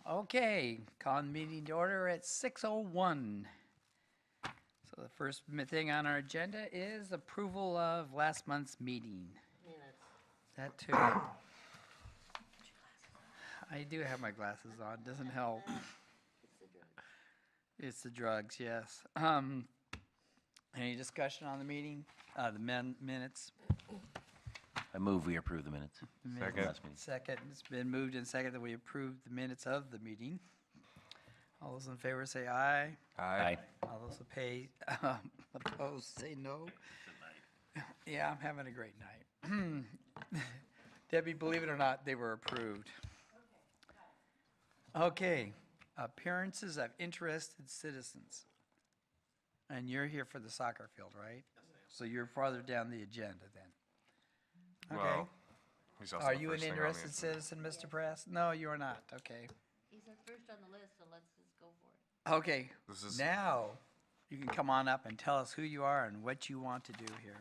Okay, calling the meeting to order at 6:01. So the first thing on our agenda is approval of last month's meeting. Minutes. That too. I do have my glasses on, doesn't help. It's the drugs. It's the drugs, yes. Any discussion on the meeting, the minutes? I move we approve the minutes. Minutes. Last meeting. Second, it's been moved and seconded that we approve the minutes of the meeting. All those in favor say aye. Aye. All those opposed say no. Yeah, I'm having a great night. Debbie, believe it or not, they were approved. Okay, appearances of interested citizens. And you're here for the soccer field, right? So you're farther down the agenda then. Okay. Well, he's also Are the you an first thing on the interested agenda. citizen, Mr. Press? No, you are not. Okay. He's our first on the list, so let's just go for it. Okay, This is now you can come on up and tell us who you are and what you want to do here.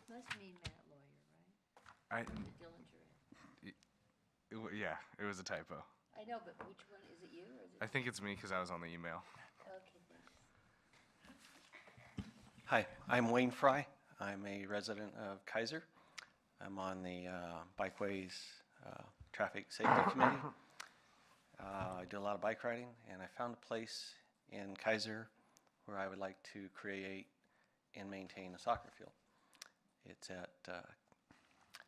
Must mean Matt Lawyer, right? I. The Dillinger. Yeah, it was a typo. I know, but which one, is it you or is I it? think it's me because I was on the email. Okay, thanks. Hi, I'm Wayne Fry. I'm a resident of Keizer. I'm on the Bikeways Traffic Safety Committee. I do a lot of bike riding, and I found a place in Keizer where I would like to create and maintain a soccer field. It's at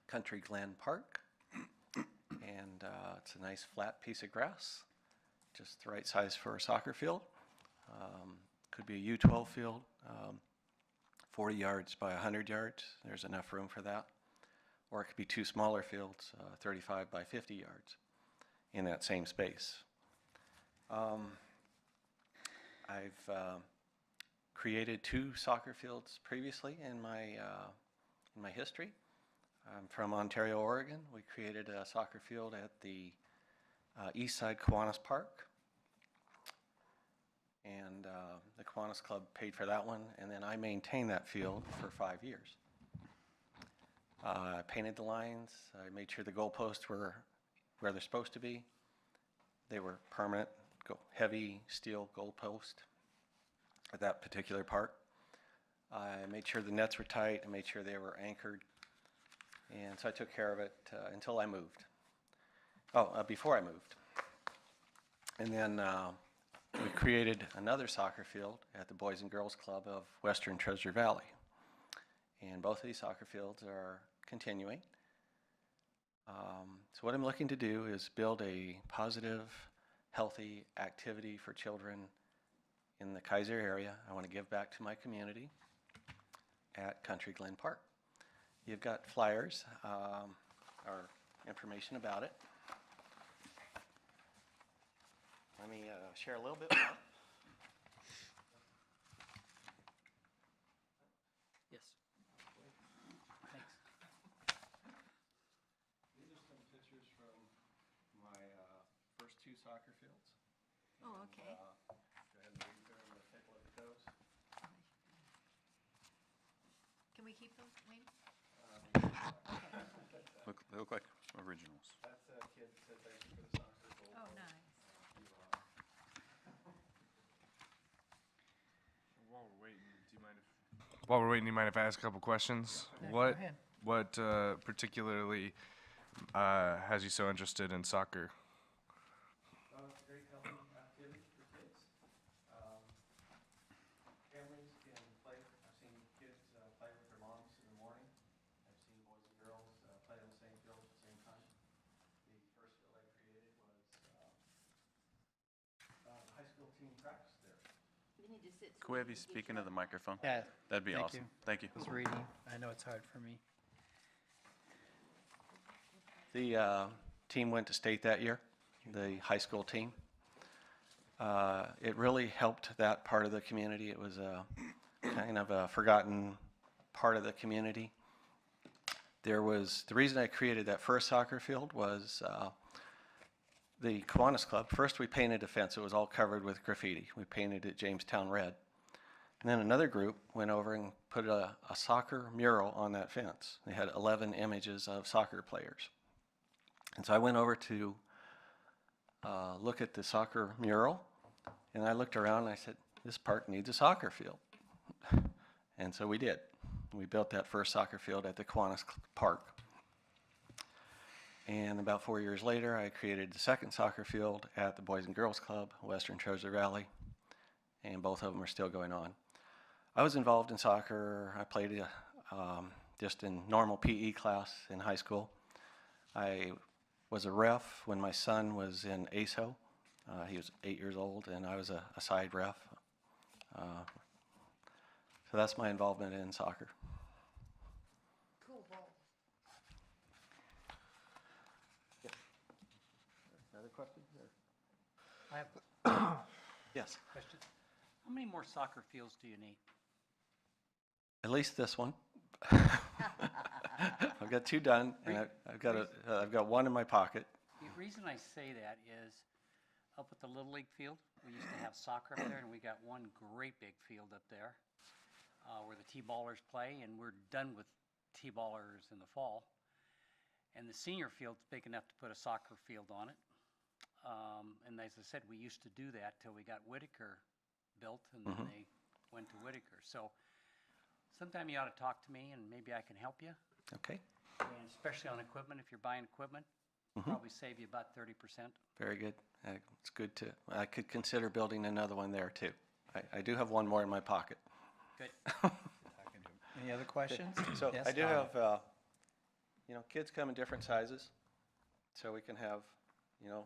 Country Glen Park, and it's a nice flat piece of grass, just the right size for a soccer field. Could be a U12 field. 40 yards by 100 yards, there's enough room for that. Or it could be two smaller fields, 35 by 50 yards in that same space. I've created two soccer fields previously in my history. I'm from Ontario, Oregon. We created a soccer field at the East Side Kiwanis Park. And the Kiwanis Club paid for that one, and then I maintained that field for 5 years. I painted the lines, I made sure the goalposts were where they're supposed to be. They were permanent, heavy steel goalpost at that particular park. I made sure the nets were tight, I made sure they were anchored, and so I took care of it until I moved. Before I moved. And then we created another soccer field at the Boys and Girls Club of Western Treasure Valley. And both of these soccer fields are continuing. So what I'm looking to do is build a positive, healthy activity for children in the Keizer area. I want to give back to my community at Country Glen Park. You've got flyers or information about it. Let me share a little bit more. Yes. Thanks. These are some pictures from my first two soccer fields. Oh, okay. Go ahead and read through them and take a look at those. Can we keep those, Wayne? They look like originals. That's a kid that said thank you for the soccer goal. Oh, nice. While we're waiting, do you mind if I ask a couple questions? Yeah, go What ahead. what particularly has you so interested in soccer? It's a great healthy activity for kids. Families can play. I've seen kids play with their moms in the morning. I've seen boys and girls play on the same field at the same time. The first field I created was the high school team practice there. We need to sit. so Could we we have you can speak get into the microphone? Yeah, That'd be Thank awesome. you. Thank you. I was reading. I know it's hard for me. The team went to state that year, the high school team. It really helped that part of the community. It was a kind of a forgotten part of the community. The reason I created that first soccer field was the Kiwanis Club. First we painted a fence. It was all covered with graffiti. We painted it Jamestown red. And then another group went over and put a soccer mural on that fence. They had 11 images of soccer players. And so I went over to look at the soccer mural, and I looked around and I said, this park needs a soccer field. And so we did. We built that first soccer field at the Kiwanis Park. And about 4 years later, I created the second soccer field at the Boys and Girls Club, Western Treasure Valley, and both of them are still going on. I was involved in soccer. I played just in normal PE class in high school. I was a ref when my son was in ASO. He was 8 years old, and I was a side ref. So that's my involvement in soccer. Cool ball. Another question? I have Yes. a question. How many more soccer fields do you need? At least this one. I've got 2 done, and I've got 1 in my pocket. The reason I say that is up at the Little League field, we used to have soccer up there, and we got one great big field up there where the T-ballers play, and we're done with T-ballers in the fall. And the senior field's big enough to put a soccer field on it. And as I said, we used to do that till we got Whitaker built, and then they went to Whitaker. So sometime you ought to talk to me, and maybe I can help you. Okay, And especially on equipment, if you're buying equipment, probably save you about 30%. very good. It's good to, I could consider building another one there too. I do have 1 more in my pocket. Good. Any other questions? So Yes, I do Donna. have, kids come in different sizes. So we can have,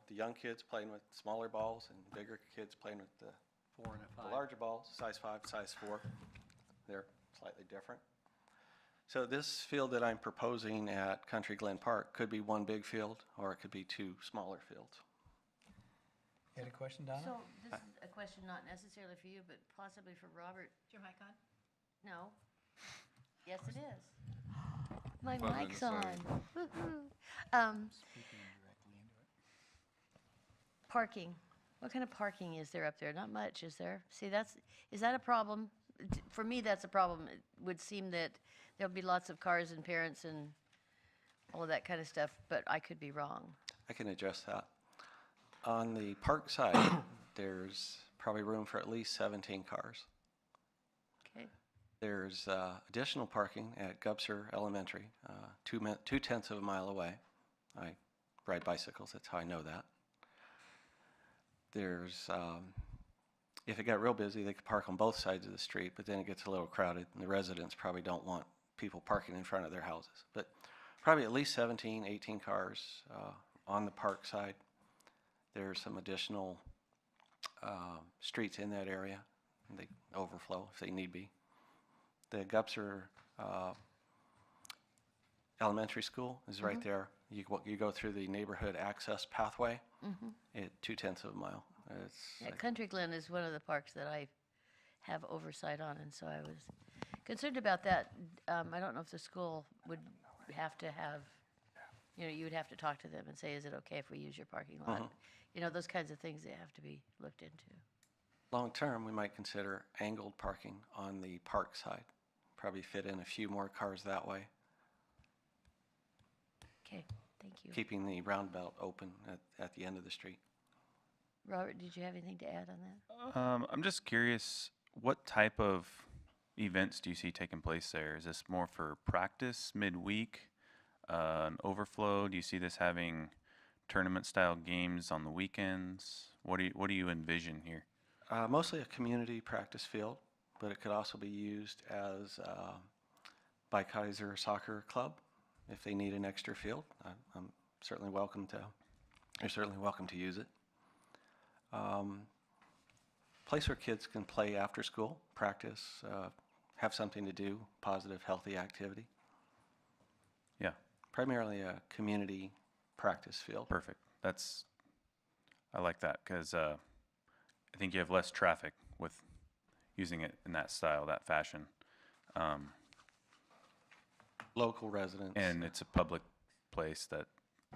the young kids playing with smaller balls and bigger kids playing with the 4 and a 5. larger balls, size 5, size 4. They're slightly different. So this field that I'm proposing at Country Glen Park could be 1 big field, or it could be 2 smaller fields. You had a question, Donna? So this is a question not necessarily for you, but possibly for Robert. Is your mic on? No. Yes, it is. My Well, then, mic's sorry. on. Woo-hoo. Speaking directly into it. Parking. What kind of parking is there up there? Not much, is there? See, is that a problem? For me, that's a problem. It would seem that there'll be lots of cars and parents and all of that kind of stuff, but I could be wrong. I can address that. On the park side, there's probably room for at least 17 cars. Okay. There's additional parking at Gubser Elementary, 2/10 of a mile away. I ride bicycles, that's how I know that. There's, if it got real busy, they could park on both sides of the street, but then it gets a little crowded, and the residents probably don't want people parking in front of their houses. But probably at least 17, 18 cars on the park side. There's some additional streets in that area, and they overflow if they need be. The Gubser Elementary School is right there. You go through the neighborhood access pathway at 2/10 of a mile. It's Yeah, like- Country Glen is one of the parks that I have oversight on, and so I was concerned about that. I don't know if the school would have to have, you would have to talk to them and say, is it okay if we use your parking lot? Those kinds of things that have to be looked into. Long-term, we might consider angled parking on the park side. Probably fit in a few more cars that way, Okay, thank you. keeping the roundabout open at the end of the street. Robert, did you have anything to add on that? I'm just curious, what type of events do you see taking place there? Is this more for practice midweek, an overflow? Do you see this having tournament-style games on the weekends? What do you envision here? Mostly a community practice field, but it could also be used as by Keizer Soccer Club if they need an extra field. I'm certainly welcome to. You're certainly welcome to use it. Place where kids can play after school, practice, have something to do, positive, healthy activity. Yeah, Primarily a community practice field. perfect. I like that because I think you have less traffic with using it in that style, that fashion. Local residents. And it's a public place that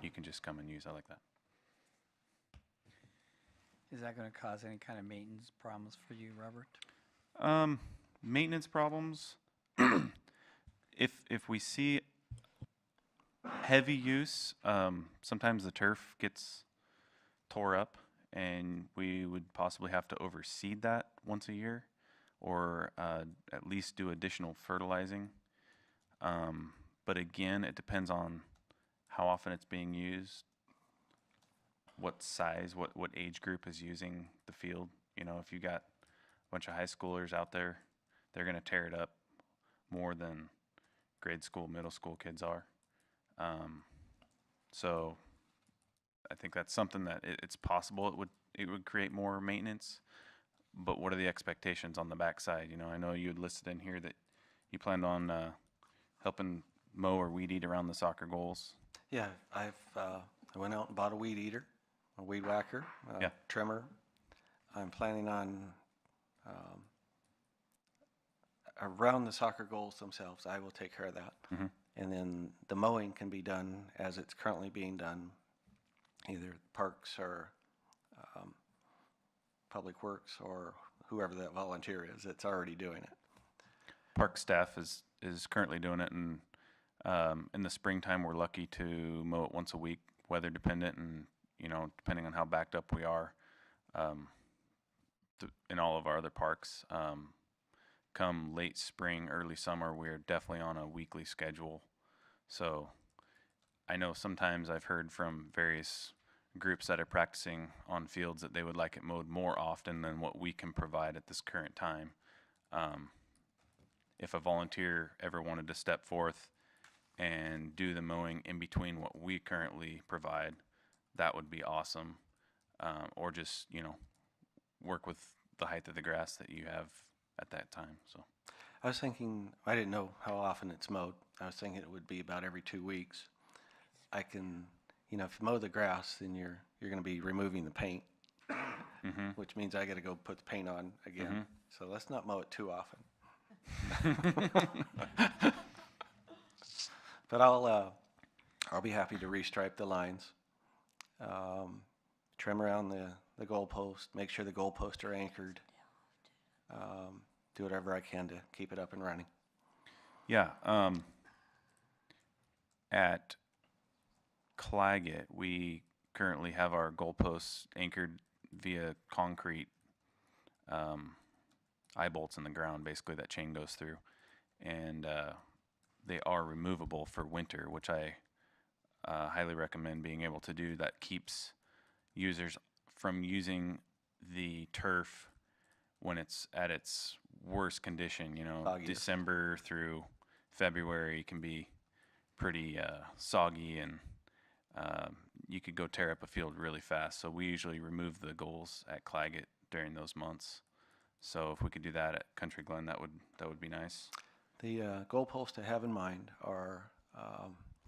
you can just come and use. I like that. Is that going to cause any kind of maintenance problems for you, Robert? Maintenance problems. If we see heavy use, sometimes the turf gets tore up, and we would possibly have to overseed that once a year, or at least do additional fertilizing. But again, it depends on how often it's being used, what size, what age group is using the field. You know, if you got a bunch of high schoolers out there, they're going to tear it up more than grade school, middle school kids are. So I think that's something that it's possible it would create more maintenance, but what are the expectations on the backside? You know, I know you had listed in here that you planned on helping mow or weed eat around the soccer goals. Yeah, I went out and bought a weed eater, a weed whacker, a Yeah. trimmer. I'm planning on around the soccer goals themselves. I will take care of that. Mhm. And then the mowing can be done as it's currently being done, either parks or public works or whoever that volunteer is that's already doing it. Park staff is currently doing it, and in the springtime we're lucky to mow it once a week, weather dependent, and you know, depending on how backed up we are, in all of our other parks. Come late spring, early summer, we're definitely on a weekly schedule. So I know sometimes I've heard from various groups that are practicing on fields that they would like it mowed more often than what we can provide at this current time. If a volunteer ever wanted to step forth and do the mowing in between what we currently provide, that would be awesome. Or just, you know, work with the height of the grass that you have at that time. So I was thinking, I didn't know how often it's mowed. I was thinking it would be about every 2 weeks. I can, you know, if you mow the grass, then you're going to be removing the paint, which means I got to go put the paint on again. So let's not mow it too often. But I'll be happy to restripe the lines, trim around the goalpost, make sure the goalposts are anchored, do whatever I can to keep it up and running. yeah, at Claggett, we currently have our goalposts anchored via concrete eye bolts in the ground, basically that chain goes through, and they are removable for winter, which I highly recommend being able to do. That keeps users from using the turf when it's at its worst condition. You know, Foggiest. December through February can be pretty soggy, and you could go tear up a field really fast. So we usually remove the goals at Claggett during those months. So if we could do that at Country Glen, that would be nice. The goalposts I have in mind are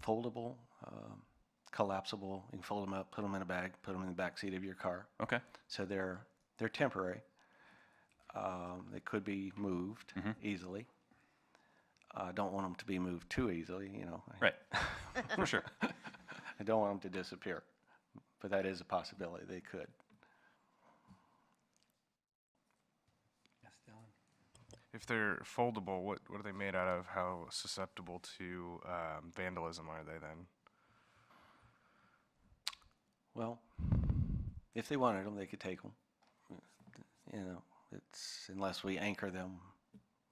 foldable, collapsible. You can fold them up, put them in a bag, put them in the back seat of your car. Okay. So they're temporary. They could be moved easily. I don't want them to be moved too easily, you know. Right. For sure. I don't want them to disappear, but that is a possibility. They could. Yes, Dylan. If they're foldable, what are they made out of? How susceptible to vandalism are they then? Well, if they wanted them, they could take them. You know, it's unless we anchor them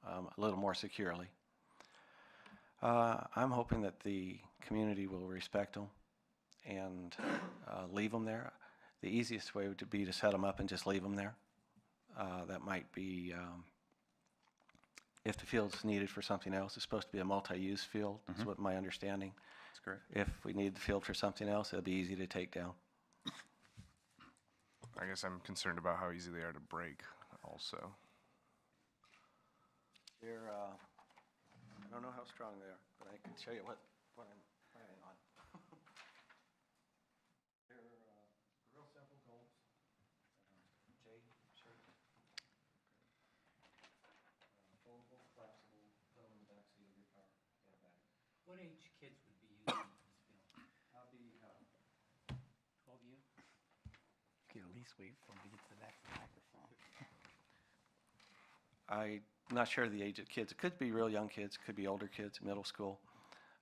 a little more securely. I'm hoping that the community will respect them and leave them there. The easiest way would be to set them up and just leave them there. That might be, if the field's needed for something else, it's supposed to be a multi-use field, is what my understanding. That's correct. If we need the field for something else, it'll be easy to take down. I guess I'm concerned about how easy they are to break also. They're, I don't know how strong they are, but I can show you what I'm planning on. They're real simple goals. Jay, sure. Foldable, collapsible, put them in the back seat of your car, get a bag. What age kids would be using this field? I'll be, 12 you? Could at least wait for him to get to the back of the microphone. I'm not sure the age of kids. It could be real young kids, could be older kids, middle school.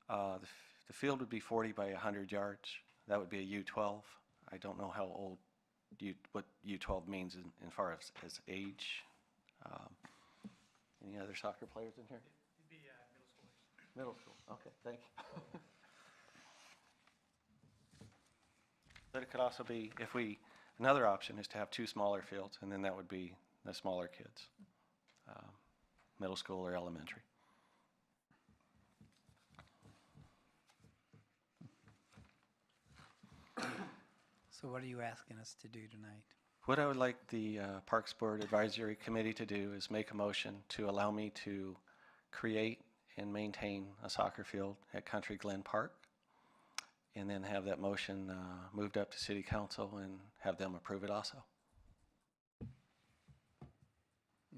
The The field would be 40 by 100 yards. That would be a U12. I don't know how old, what U12 means in far as age. Any other soccer players in here? It'd be middle schoolers. Middle school, okay, thank you. But it could also be, another option is to have 2 smaller fields, and then that would be the smaller kids, middle school or elementary. So what are you asking us to do tonight? What I would like the Parks Board Advisory Committee to do is make a motion to allow me to create and maintain a soccer field at Country Glen Park, and then have that motion moved up to City Council and have them approve it also.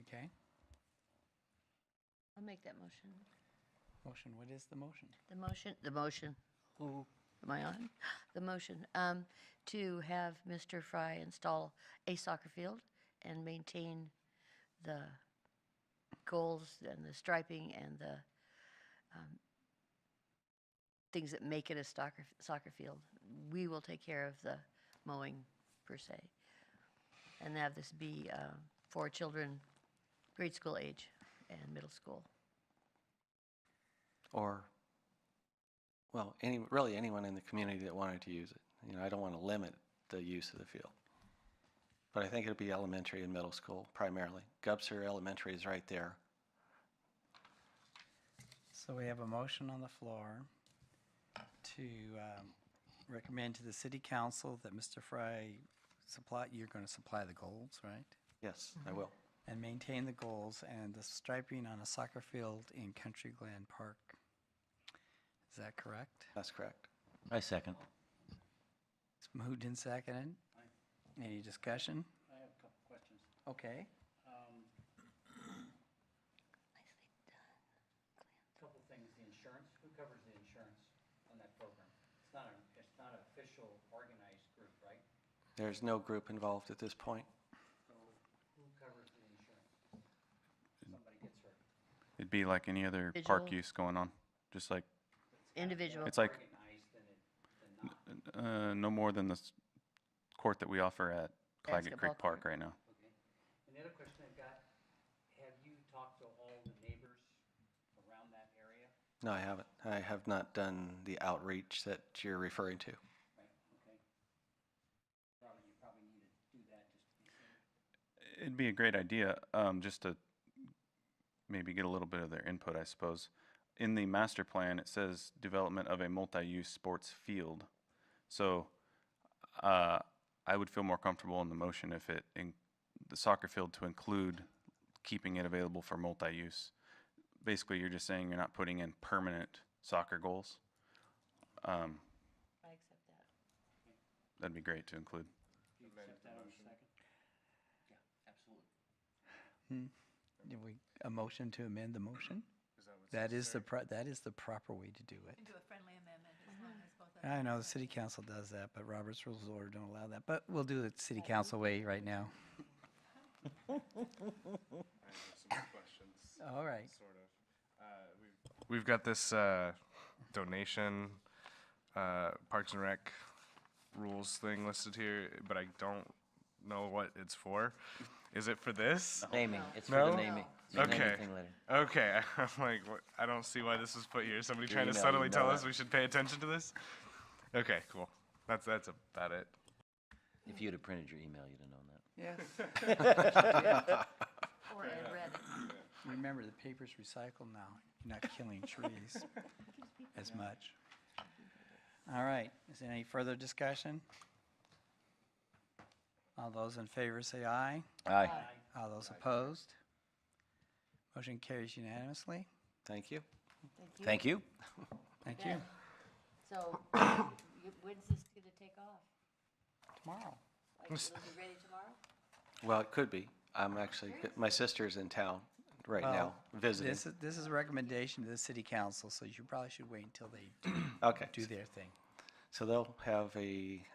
Okay, I'll make that motion. motion, what is the motion? The motion, oh, am I on? The motion, to have Mr. Fry install a soccer field and maintain the goals and the striping and the things that make it a soccer field. We will take care of the mowing per se. And have this be for children grade school age and middle school. Or, well, really anyone in the community that wanted to use it. You know, I don't want to limit the use of the field. But I think it'll be elementary and middle school primarily. Gubser Elementary is right there. So we have a motion on the floor to recommend to the city council that Mr. Fry you're going to supply the goals, right? Yes, I will. And maintain the goals and the striping on a soccer field in Country Glen Park. Is that correct? That's correct. I second. It's moved and seconded. Any discussion? I have a couple questions. Okay. Couple things, the insurance, who covers the insurance on that program? It's not an official organized group, right? There's no group involved at this point. So who covers the insurance? Somebody gets hurt. It'd be like any other park Individual. use going on, just like, Individual. It's like- Organized than not. no more than the court that we offer at Claggett Basketball Creek Park court. right now. Okay. And the other question I've got, have you talked to all the neighbors around that area? No, I haven't. I have not done the outreach that you're referring to. Right, okay. You probably need to do that just to be safe. It'd be a great idea, just to maybe get a little bit of their input, I suppose. In the master plan, it says development of a multi-use sports field. So, I would feel more comfortable in the motion if the soccer field to include keeping it available for multi-use. Basically, you're just saying you're not putting in permanent soccer goals. I accept that. That'd be great to include. Do you accept that on the second? Yeah, absolutely. A motion to amend the motion? That is the proper way to do it. Do a friendly amendment as long as both of I know the city council does that, but Robert's Rules of Order don't allow that. But we'll do it city council way right now. I have some questions. All right. Sort of. We've got this donation, Parks and Rec rules thing listed here, but I don't know what it's for. Is it for this? Naming, it's for No? the naming. Okay. Anything later. Okay, I'm like, I don't see why this was put here. Somebody Your trying to email, subtly you know tell us that. we should pay attention to this? Okay, cool. That's about it. If you'd have printed your email, you'd have known that. Yes. Or Ed read it. Remember, the paper's recycled now. You're not killing trees as much. All right. Is there any further discussion? All those in favor say aye. Aye. All those opposed? Motion carries unanimously. Thank you. Thank you. Thank you. So, when's this gonna take off? Tomorrow. Like, it'll be ready tomorrow? Well, it could be. I'm actually, my sister's in town right now Well, visiting. This is a recommendation to the city council, so you probably should wait until they Okay. do their thing. So they'll have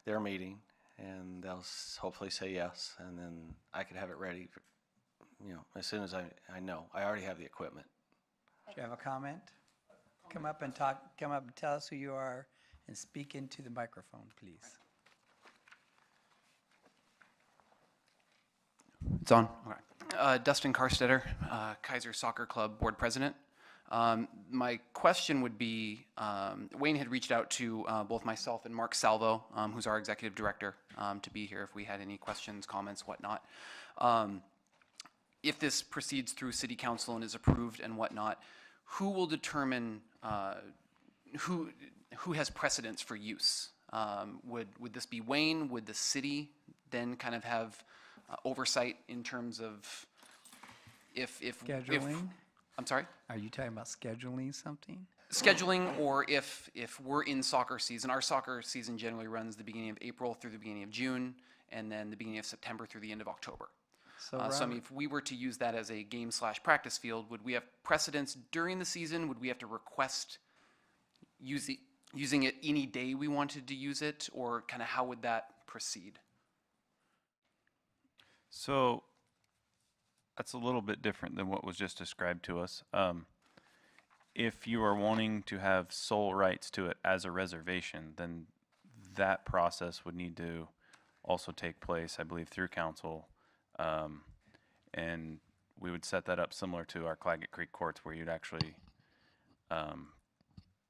their meeting, and they'll hopefully say yes, and then I could have it ready, as soon as I know. I already have the equipment. Do you have a comment? Come up and talk, come up and tell us who you are and speak into the microphone, please. It's on. Okay. Dustin Karstetter, Keizer Soccer Club Board President. My question would be, Wayne had reached out to both myself and Mark Salvo, who's our Executive Director, to be here if we had any questions, comments, whatnot. If this proceeds through City Council and is approved and whatnot, who will determine who has precedence for use? Would this be Wayne? Would the city then kind of have oversight in terms of if Scheduling? I'm sorry? Are you talking about scheduling something? Scheduling, or if we're in soccer season. Our soccer season generally runs the beginning of April through the beginning of June, and then the beginning of September through the end of October. So So I Robert- mean, if we were to use that as a game/practice field, would we have precedence during the season? Would we have to request using it any day we wanted to use it, or kind of how would that proceed? So that's a little bit different than what was just described to us. If you are wanting to have sole rights to it as a reservation, then that process would need to also take place, I believe, through council. And we would set that up similar to our Claggett Creek courts, where you'd actually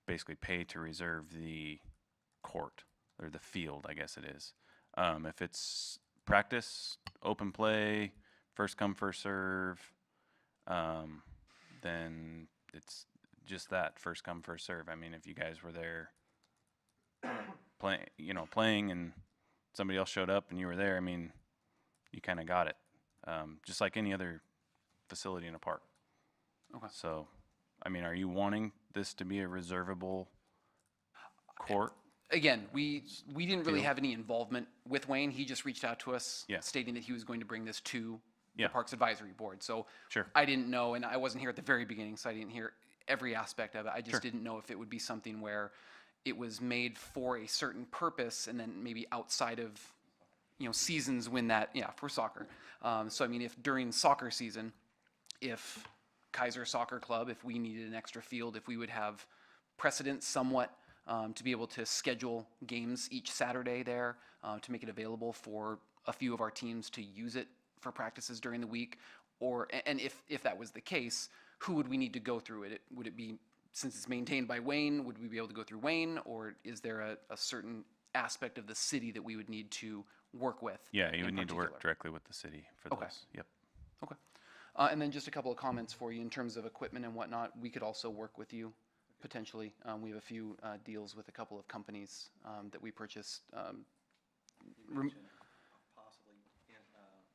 basically pay to reserve the court, or the field, I guess it is. If it's practice, open play, first come, first serve, then it's just that, first come, first serve. I mean, if you guys were there playing and somebody else showed up and you were there, I mean, you kind of got it. Just like any other facility in a park. Okay. So, I mean, are you wanting this to be a reservable court? Again, we didn't really Deal. have any involvement with Wayne. He just reached out to us Yeah. stating that he was going to bring this to Yeah. the Parks Advisory Board. So Sure. I didn't know, and I wasn't here at the very beginning, so I didn't hear every aspect of it. I just Sure. didn't know if it would be something where it was made for a certain purpose and then maybe outside of, seasons when that, for soccer. So I mean, if during soccer season, if Keizer Soccer Club, if we needed an extra field, if we would have precedent somewhat to be able to schedule games each Saturday there, to make it available for a few of our teams to use it for practices during the week, and if that was the case, who would we need to go through it? Would it be, since it's maintained by Wayne, would we be able to go through Wayne, or is there a certain aspect of the city that we would need to work with? Yeah, you would in need to work particular? directly with the city for Okay. those. Yep. Okay. And then just a couple of comments for you in terms of equipment and whatnot. We could also work with you potentially. We have a few deals with a couple of companies that we purchased. Possibly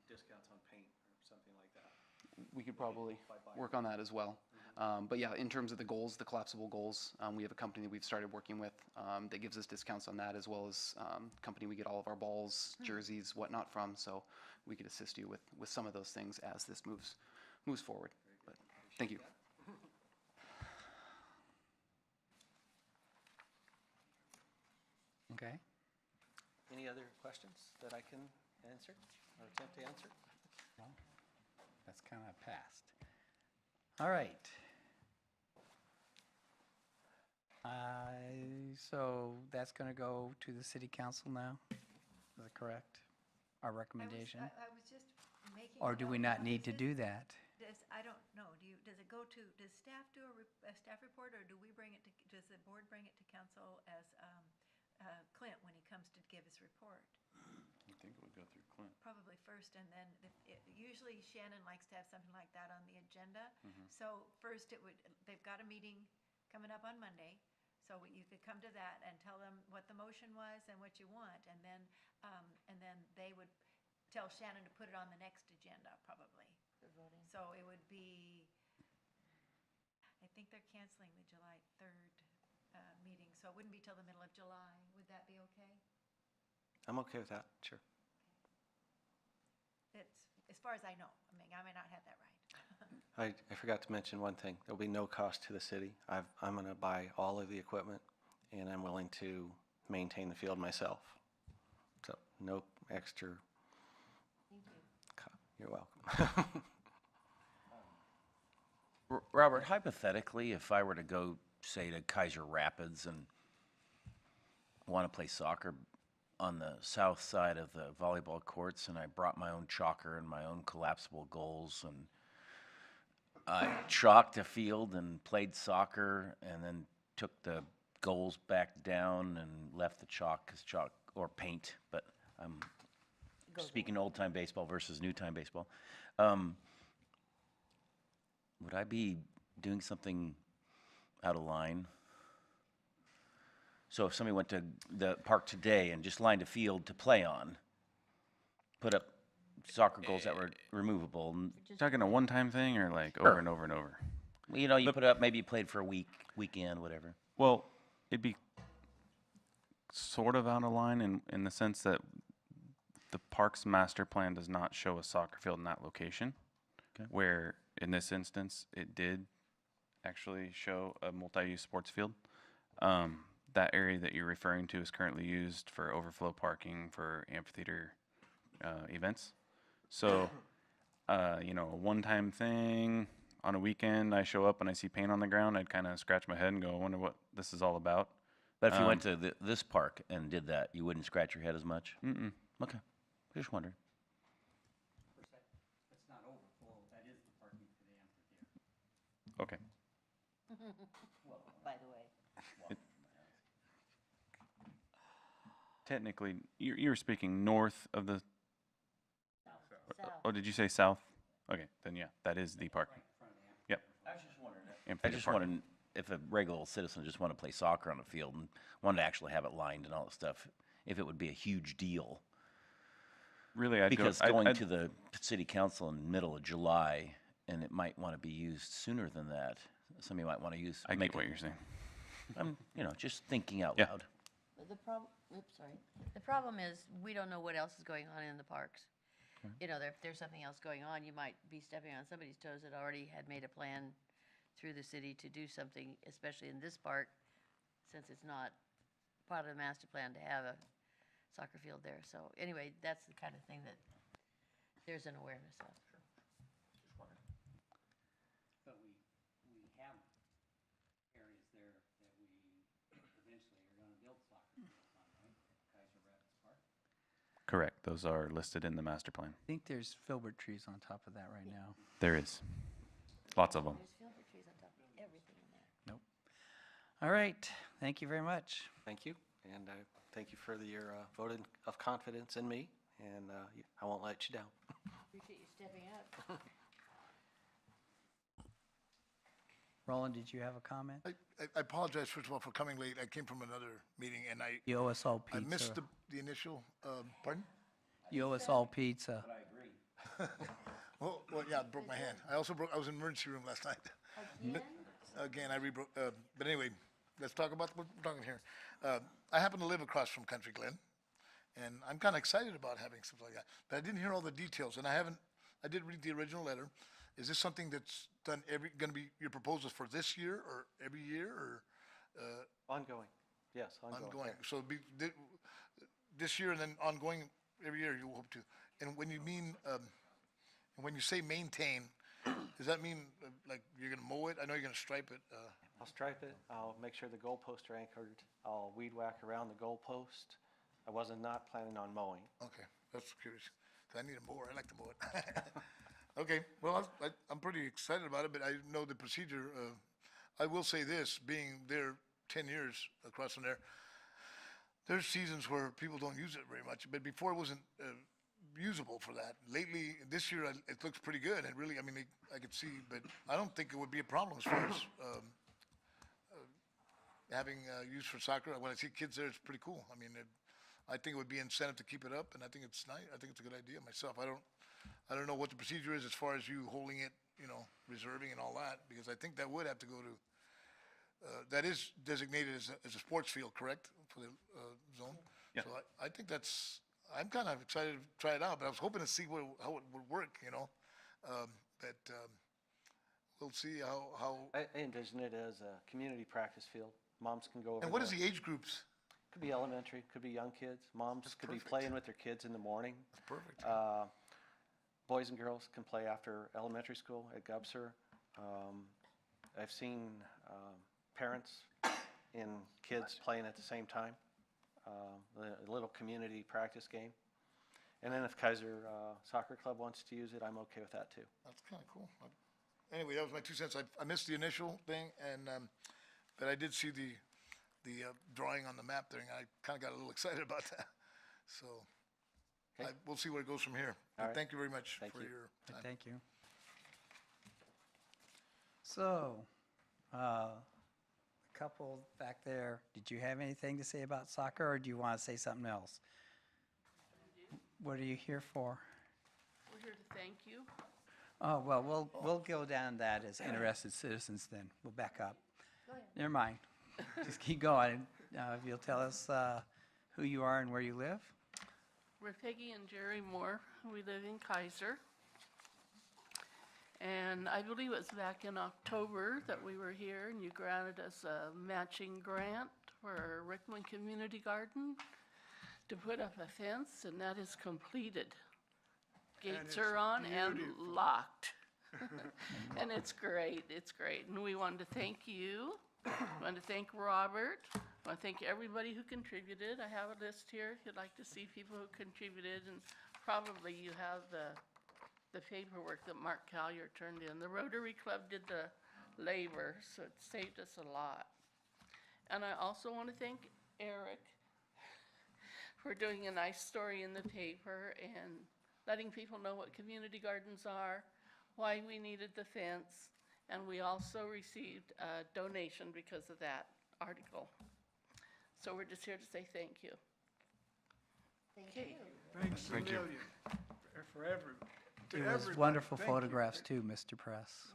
discounts on paint or something like that. We could probably work on that as well. But yeah, in terms of the goals, the collapsible goals, we have a company that we've started working with that gives us discounts on that, as well as company we get all of our balls, jerseys, whatnot from. So we could assist you with some of those things as this moves forward. But thank you. Okay. Any other questions that I can answer or attempt to answer? That's kind of past. All right. So that's going to go to the city council now? Is that correct? Our recommendation? I was just making. Or a do we note. not need to do that? I don't know, does it go to, does staff do a staff report, or do we bring it to, does the board bring it to council as Clint when he comes to give his report? I think it would go through Clint. Probably first, and then usually Shannon likes to have something like that on the agenda. So first they've got a meeting coming up on Monday, so you could come to that and tell them what the motion was and what you want, and then they would tell Shannon to put it on the next agenda, probably. So it would be, I think they're canceling the July 3rd meeting, so it wouldn't be till the middle of July. Would that be okay? I'm okay with that, sure. It's, as far as I know. I may not have that right. I forgot to mention one thing. There'll be no cost to the city. I'm going to buy all of the equipment, and I'm willing to maintain the field myself. So no extra. Thank you. You're welcome. Robert, hypothetically, if I were to go say to Keizer Rapids and want to play soccer on the south side of the volleyball courts, and I brought my own chalker and my own collapsible goals, and I chalked a field and played soccer, and then took the goals back down and left the chalk, because chalk, or paint, but I'm speaking old-time baseball versus new-time baseball. Would I be doing something out of line? So if somebody went to the park today and just lined a field to play on, put up soccer goals that were removable, and, Talking a one-time thing or like over and over and over? you know, you put it up, maybe you played for a week, weekend, whatever. Well, it'd be sort of out of line in the sense that the park's master plan does not show a soccer field in that location. Okay. Where in this instance, it did actually show a multi-use sports field. That area that you're referring to is currently used for overflow parking for amphitheater events. So, you know, a one-time thing, on a weekend, I show up and I see paint on the ground, I'd kind of scratch my head and go, I wonder what this is all about. But if you went to this park and did that, you wouldn't scratch your head as much? Mm-mm. Okay, just wondering. It's not overflow, that is the parking for the amphitheater. Okay. By the way. Technically, you were speaking north of the, South. oh, did you say south? Okay, then yeah, that is the parking. Yep. I was just wondering. I Amphitheater just parking. wondered if a regular citizen just wanted to play soccer on the field and wanted to actually have it lined and all that stuff, if it would be a huge deal. Really, Because going to the city council in the middle of July, and it might want to be used sooner than that. Somebody might want to use. I get what you're saying. I'm, you know, just thinking out Yeah. loud. But the problem, oops, sorry. The problem is, we don't know what else is going on in the parks. You know, if there's something else going on, you might be stepping on somebody's toes that already had made a plan through the city to do something, especially in this park, since it's not part of the master plan to have a soccer field there. So anyway, that's the kind of thing that there's an awareness of. But we have areas there that we eventually are gonna build soccer fields on, right? Keizer Rapids Park. Correct. Those are listed in the master plan. I think there's filbert trees on top of that right now. There is. Lots of them. There's filbert trees on top of everything in there. All right, thank you very much. Thank you, and thank you for your vote of confidence in me, and I won't let you down. Appreciate you stepping up. Roland, did you have a comment? I apologize, first of all, for coming late. I came from another meeting, and You owe us all I pizza. missed the initial, pardon? You owe us all pizza. Well, yeah, I broke my hand. I was in the emergency room last night. Again, I rebroke, but anyway, let's talk about what we're talking here. I happen to live across from Country Glen, and I'm kind of excited about having something like that. But I didn't hear all the details, and I did read the original letter. Is this something that's done gonna be your proposals for this year, or every year, or Ongoing, yes, ongoing? So it'd be this year and then ongoing every year you hope to. And when you mean, when you say maintain, does that mean like you're gonna mow it? I know you're gonna stripe it. I'll stripe it, I'll make sure the goalposts are anchored, I'll weed whack around the goalpost. I wasn't not planning on mowing. Okay, that's curious, 'cause I need a mower. I like to mow it. Okay, well, I'm pretty excited about it, but I know the procedure. I will say this, being there 10 years across from there, there's seasons where people don't use it very much, but before it wasn't usable for that. Lately, this year, it looks pretty good. And really, I mean, I could see, but I don't think it would be a problem as far as having use for soccer. When I see kids there, it's pretty cool. I mean, I think it would be incentive to keep it up, and I think it's nice. I think it's a good idea myself. I don't know what the procedure is as far as you holding it, you know, reserving and all that, because I think that would have to go to, that is designated as a sports field, correct, for the zone? Yeah. So I think I'm kind of excited to try it out, but I was hoping to see how it would work, you know? But we'll see how, I envision it as a community practice field. Moms can go over and what there. is the age groups? Could be elementary, could be young kids. Moms That's could perfect. be playing with their kids in the morning. That's perfect. Boys and girls can play after elementary school at Gubser. I've seen parents and kids playing at the same time. The little community practice game. And then if Keizer Soccer Club wants to use it, I'm okay with that too. That's kind of cool. Anyway, that was my 2 cents. I missed the initial thing, and but I did see the drawing on the map there, and I kind of got a little excited about that. So Okay. we'll see where it goes from here. But All right. thank you very much Thank for you. your time. Thank you. So, a couple back there, did you have anything to say about soccer, or do you want to say something else? What are you here for? We're here to thank you. Oh, well, we'll go down that as interested citizens then. We'll back up. Never mind. Just keep going. If you'll tell us who you are and where you live. We're Peggy and Jerry Moore. We live in Keizer. And I believe it was back in October that we were here and you granted us a matching grant for Rickman Community Garden to put up a fence, and that is completed. Gates are on and locked. And it's great, And we wanted to thank you. We wanted to thank Robert. I want to thank everybody who contributed. I have a list here if you'd like to see people who contributed, and probably you have the paperwork that Mark Collier turned in. The Rotary Club did the labor, so it saved us a lot. And I also want to thank Eric for doing a nice story in the paper and letting people know what community gardens are, why we needed the fence, and we also received a donation because of that article. So we're just here to say thank you. Thank Okay. you. Thanks a Thank you. million for every, to It was everybody. wonderful Thank you. photographs too, Mr. Press.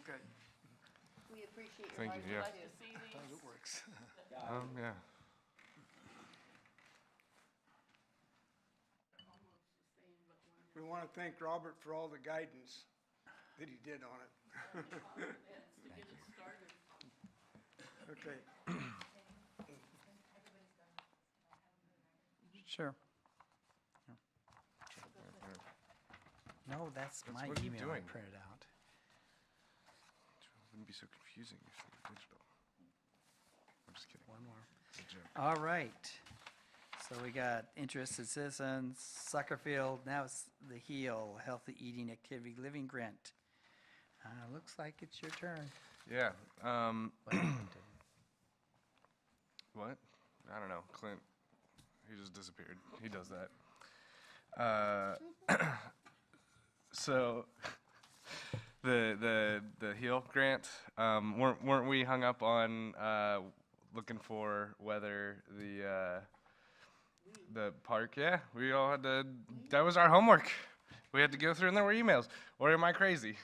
Okay. We appreciate your Thank hard you, work yeah. Like too. to see these. How's it works? Yeah. We want to thank Robert for all the guidance that he did on it. To get it started. Okay. Sure. No, that's my what are you email I doing? printed out. It wouldn't be so confusing if they were digital. I'm just kidding. One more. It's a joke. All right. So we got interested citizens, soccer field, now it's the HEAL, Healthy Eating Activity Living Grant. Looks like it's your turn. Yeah. What happened to it? What? I don't know. Clint. He just disappeared. He does that. So the HEAL grant, weren't we hung up on looking for whether the park? Yeah, we all had to. That was our homework. We had to go through, and there were emails. Or am I crazy?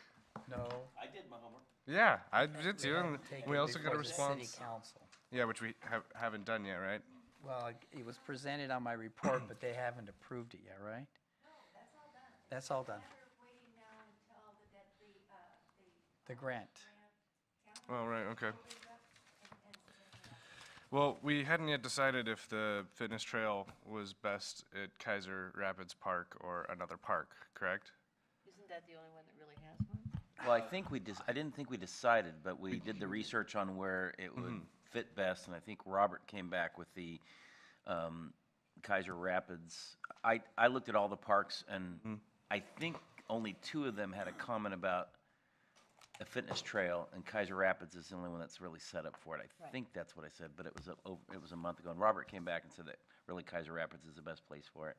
No. I did my homework. Yeah, I did too. And Take we it also got a before the city response. council. Yeah, which we haven't done yet, right? Well, it was presented on my report, but they haven't approved it yet, right? No, that's all done. That's all done. We're waiting now until The grant. Oh, right. Okay. opens up and Well, we hadn't yet decided if the fitness trail was best at Keizer Rapids Park or another park, correct? Isn't that the only one that really has one? Well, I think I didn't think we decided, but we did the research on where it would fit best, and I think Robert came back with the Keizer Rapids. I looked at all the parks, and I think only 2 of them had a comment about a fitness trail, and Keizer Rapids is the only one that's really set up for it. I Right. think that's what I said, but it was a month ago, and Robert came back and said that really Keizer Rapids is the best place for it.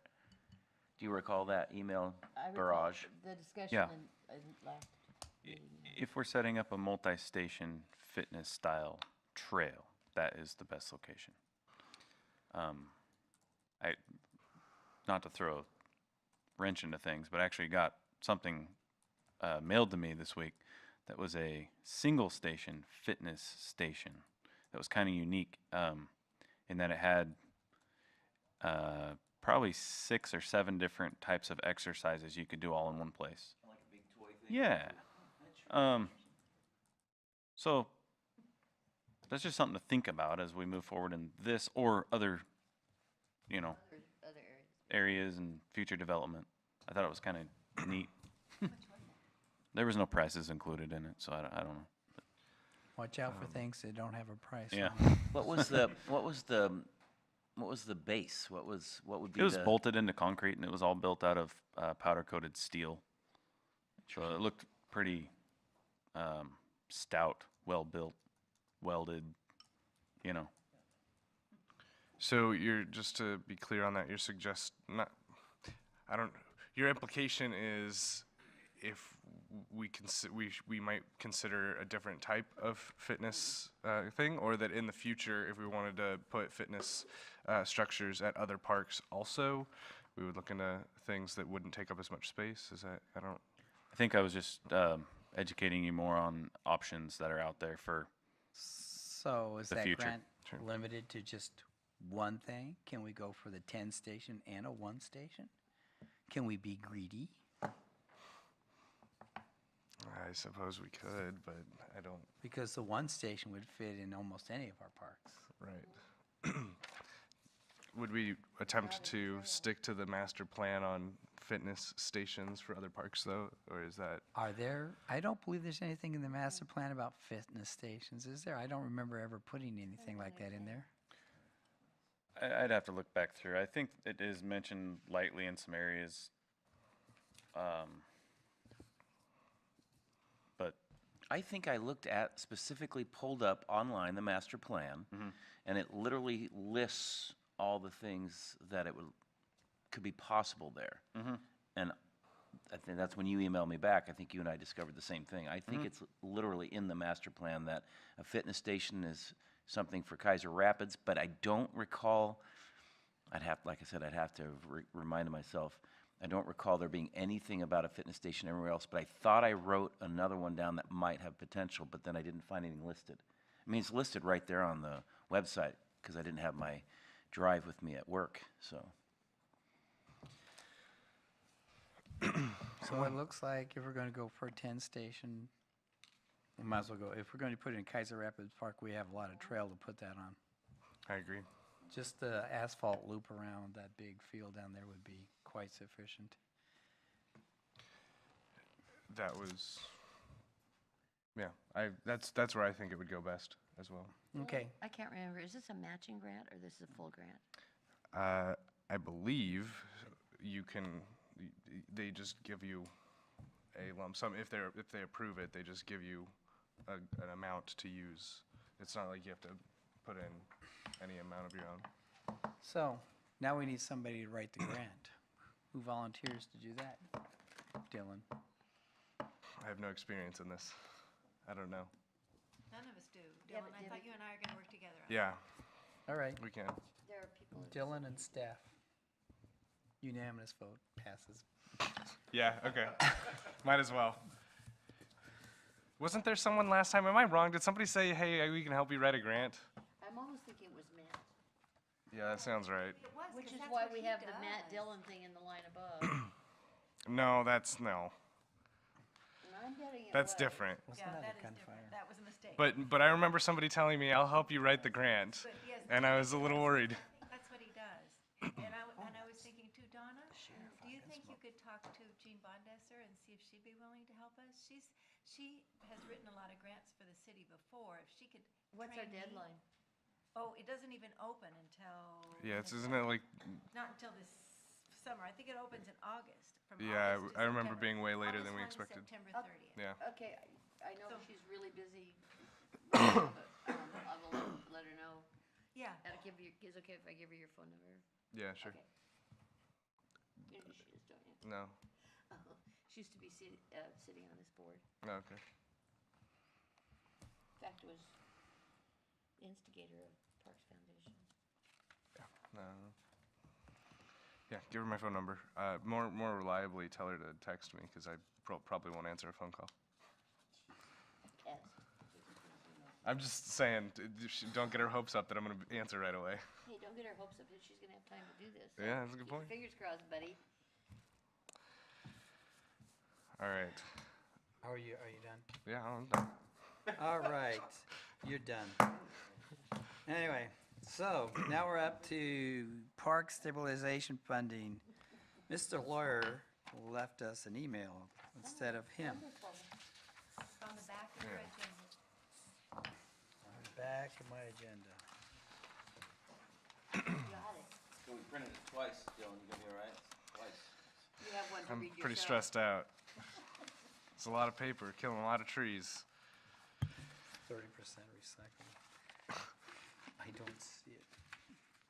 Do you recall that email I recall barrage? the discussion Yeah. in last meeting. If we're setting up a multi-station fitness style trail, that is the best location. Not to throw a wrench into things, but I actually got something mailed to me this week that was a single station fitness station that was kind of unique in that it had probably 6 or 7 different types of exercises you could do all in one place. Like a big toy thing? Yeah. So that's just something to think about as we move forward in this or other, Other areas. areas and future development. I thought it was kind of neat. There was no prices included in it, so I don't know. Watch out for things that don't have a price. Yeah. on them. What was the base? What would be It was the? bolted into concrete and it was all built out of powder coated steel. So it looked pretty stout, well built, welded, you know. So you're, just to be clear on that, you're your implication is if we might consider a different type of fitness thing, or that in the future, if we wanted to put fitness structures at other parks also, we would look into things that wouldn't take up as much space? Is that, I think I was just educating you more on options that are out there for So is the that future. grant Sure. limited to just one thing? Can we go for the 10 station and a 1 station? Can we be greedy? I suppose we could, but I don't. Because the 1 station would fit in almost any of our parks. Right. Would we attempt to stick to the master plan on fitness stations for other parks though, or is that? Are there, I don't believe there's anything in the master plan about fitness stations, is there? I don't remember ever putting anything like that in there. I'd have to look back through. I think it is mentioned lightly in some areas. But I think I looked at, specifically pulled up online the master plan, and it literally lists all the things that could be possible there. And I think that's when you emailed me back. I think you and I discovered the same thing. I think it's literally in the master plan that a fitness station is something for Keizer Rapids, but I don't recall. Like I said, I'd have to remind myself. I don't recall there being anything about a fitness station everywhere else, but I thought I wrote another one down that might have potential, but then I didn't find anything listed. I mean, it's listed right there on the website because I didn't have my drive with me at work, so. So it looks like if we're going to go for a 10 station, we might as well go. If we're going to put it in Keizer Rapids Park, we have a lot of trail to put that on. I agree. Just the asphalt loop around that big field down there would be quite sufficient. That was. Yeah, that's where I think it would go best as well. Okay. I can't remember, is this a matching grant or this is a full grant? I believe you can. They just give you a lump sum if they approve it. They just give you an amount to use. It's not like you have to put in any amount of your own. So now we need somebody to write the grant. Who volunteers to do that? Dylan. I have no experience in this. I don't know. None of us do. Yeah, Dylan, but I did thought we- you and I are gonna work together on it. Yeah, All right. we can. There are people. Dylan and staff. Unanimous vote passes. Yeah, okay. Might as well. Wasn't there someone last time? Am I wrong? Did somebody say, hey, we can help you write a grant? I'm almost thinking it was Matt, Yeah, that sounds right. It was, which 'cause is that's why what we he have the Matt does. Dillon thing in the line above. No. And I'm betting it That's was. different. Wasn't Yeah, that that a is gunfire? different. That was a mistake. But I remember somebody telling me, I'll help you write the grant. But yes, And I was a little worried. that's what he does. And I was thinking too, Donna, do you think you could talk to Jean Bondesser and see if she'd be willing to help us? She has written a lot of grants for the city before. If she could What's our train me- deadline? Oh, it doesn't even open until. Yeah, isn't it like, Not until this summer. I think it opens in August, from yeah, August to I remember September. being way later than we August 1 to expected. September Oh. 30th. Yeah. Okay, I know So- she's really busy. But, I will let her know. Yeah. I'll give you, is it okay if I give her your phone number? Yeah, sure. Okay. You know who she is, don't you? No. She used to be sitting on this board. No, okay. In fact, was instigator of Parks Foundation. No. Yeah, give her my phone number. More reliably, tell her to text me because I probably won't answer a phone call. Yes. I'm just saying, don't get her hopes up that I'm going to answer right away. Hey, don't get her hopes up that she's gonna have time to do this. Yeah, that's a good Keep your point. fingers crossed, buddy. All right. Are you done? Yeah, I'm done. All right, you're done. Anyway, so now we're up to park stabilization funding. Mr. Lawyer left us an email instead of him. Wonderful. It's on the back of your agenda. back of my agenda. So we printed it twice, Dylan, you gonna be all right? Twice. You have one to I'm read pretty yourself. stressed out. It's a lot of paper, killing a lot of trees. 30% recyclable. I don't see it.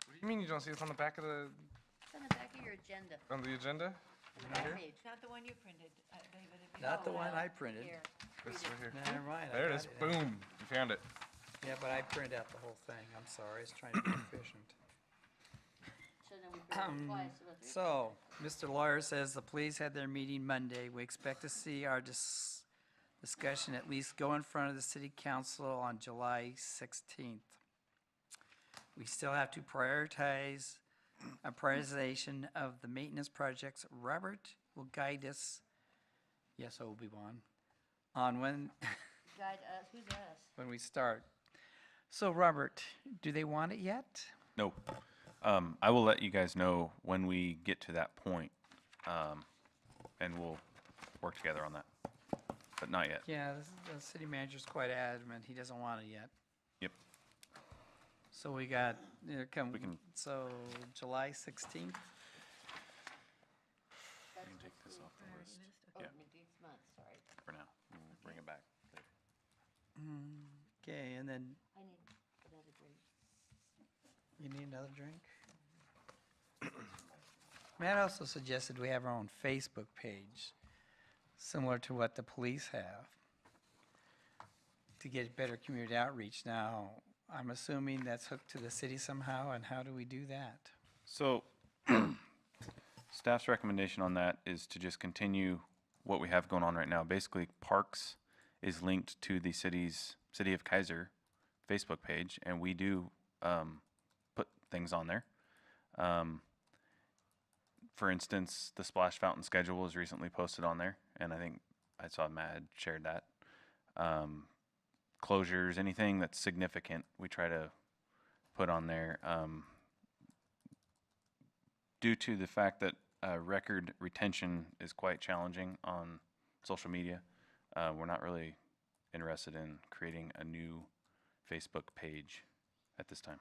What do you mean you don't see it on the back of It's on the back of your agenda, on the agenda? on the back page. It's not the one you printed, David. if you- Not the one I printed. Here, This read right it. here. Never mind. I There it got is. Boom. You found it. Yeah, but I printed out the whole thing. I'm sorry. I was trying to be efficient. So then we printed it twice, so that's So, Mr. Lawyer says the police had their meeting Monday. We expect to see our discussion at least go in front of the city council on July 16th. We still have to prioritize a prioritization of the maintenance projects. Robert will guide us, yes, Obi-Wan, on when, guide us, who's us? when we start. So, Robert, do they want it yet? No. I will let you guys know when we get to that point, and we'll work together on that. But not yet. Yeah, the city manager's quite adamant. He doesn't want it yet. Yep. So we got, We can- so July 16th? That's can take this off the list Oh, Yeah. next month, sorry. for now. We'll bring it back later. Okay, and then I need another drink. you need another drink? Matt also suggested we have our own Facebook page, similar to what the police have, to get better community outreach. Now, I'm assuming that's hooked to the city somehow, and how do we do that? So, staff's recommendation on that is to just continue what we have going on right now. Basically, Parks is linked to the City of Keizer Facebook page, and we do put things on there. For instance, the splash fountain schedule was recently posted on there, and I think I saw Matt had shared that. Closures, anything that's significant, we try to put on there. Due to the fact that record retention is quite challenging on social media, we're not really interested in creating a new Facebook page at this time.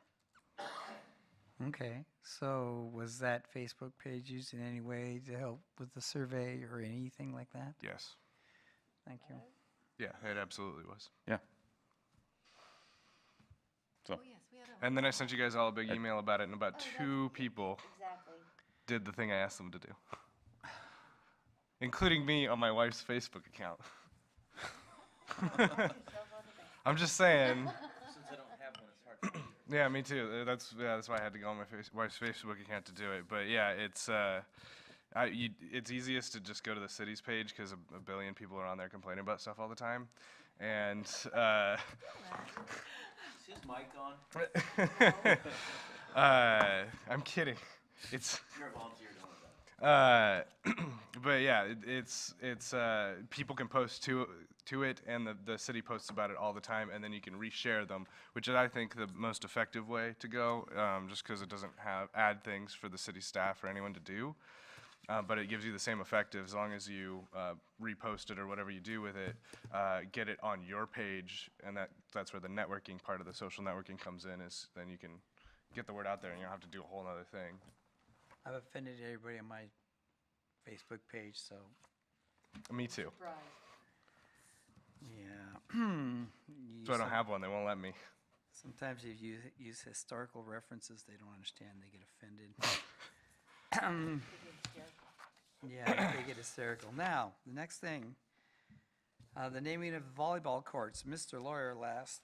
Okay, so was that Facebook page used in any way to help with the survey or anything like that? Yes. Thank you. Yeah, it absolutely was. Yeah. So, Oh, yes, we had a. And then I sent you guys all a big email about it, and about that's- 2 people Exactly. did the thing I asked them to do, including me on my wife's Facebook account. I'm just saying. Since I don't have one, it's hard for me. Yeah, me too. That's why I had to go on my wife's Facebook account to do it. But yeah, it's it's easiest to just go to the city's page because a billion people are on there complaining about stuff all the time, and Is his mic on? I'm kidding. It's You're a volunteer doing that. but yeah, it's people can post to it, and the city posts about it all the time, and then you can reshare them, which is, I think, the most effective way to go, just because it doesn't add things for the city staff or anyone to do, but it gives you the same effect as long as you repost it or whatever you do with it, get it on your page, and that's where the networking part of the social networking comes in, is then you can get the word out there, and you don't have to do a whole other thing. I've offended everybody on my Facebook page, so, Me too. Surprise. yeah. So I don't have one. They won't let me. Sometimes if you use historical references, they don't understand, they get offended. Yeah, they get hysterical. Now, the next thing, the naming of volleyball courts. Mr. Lawyer last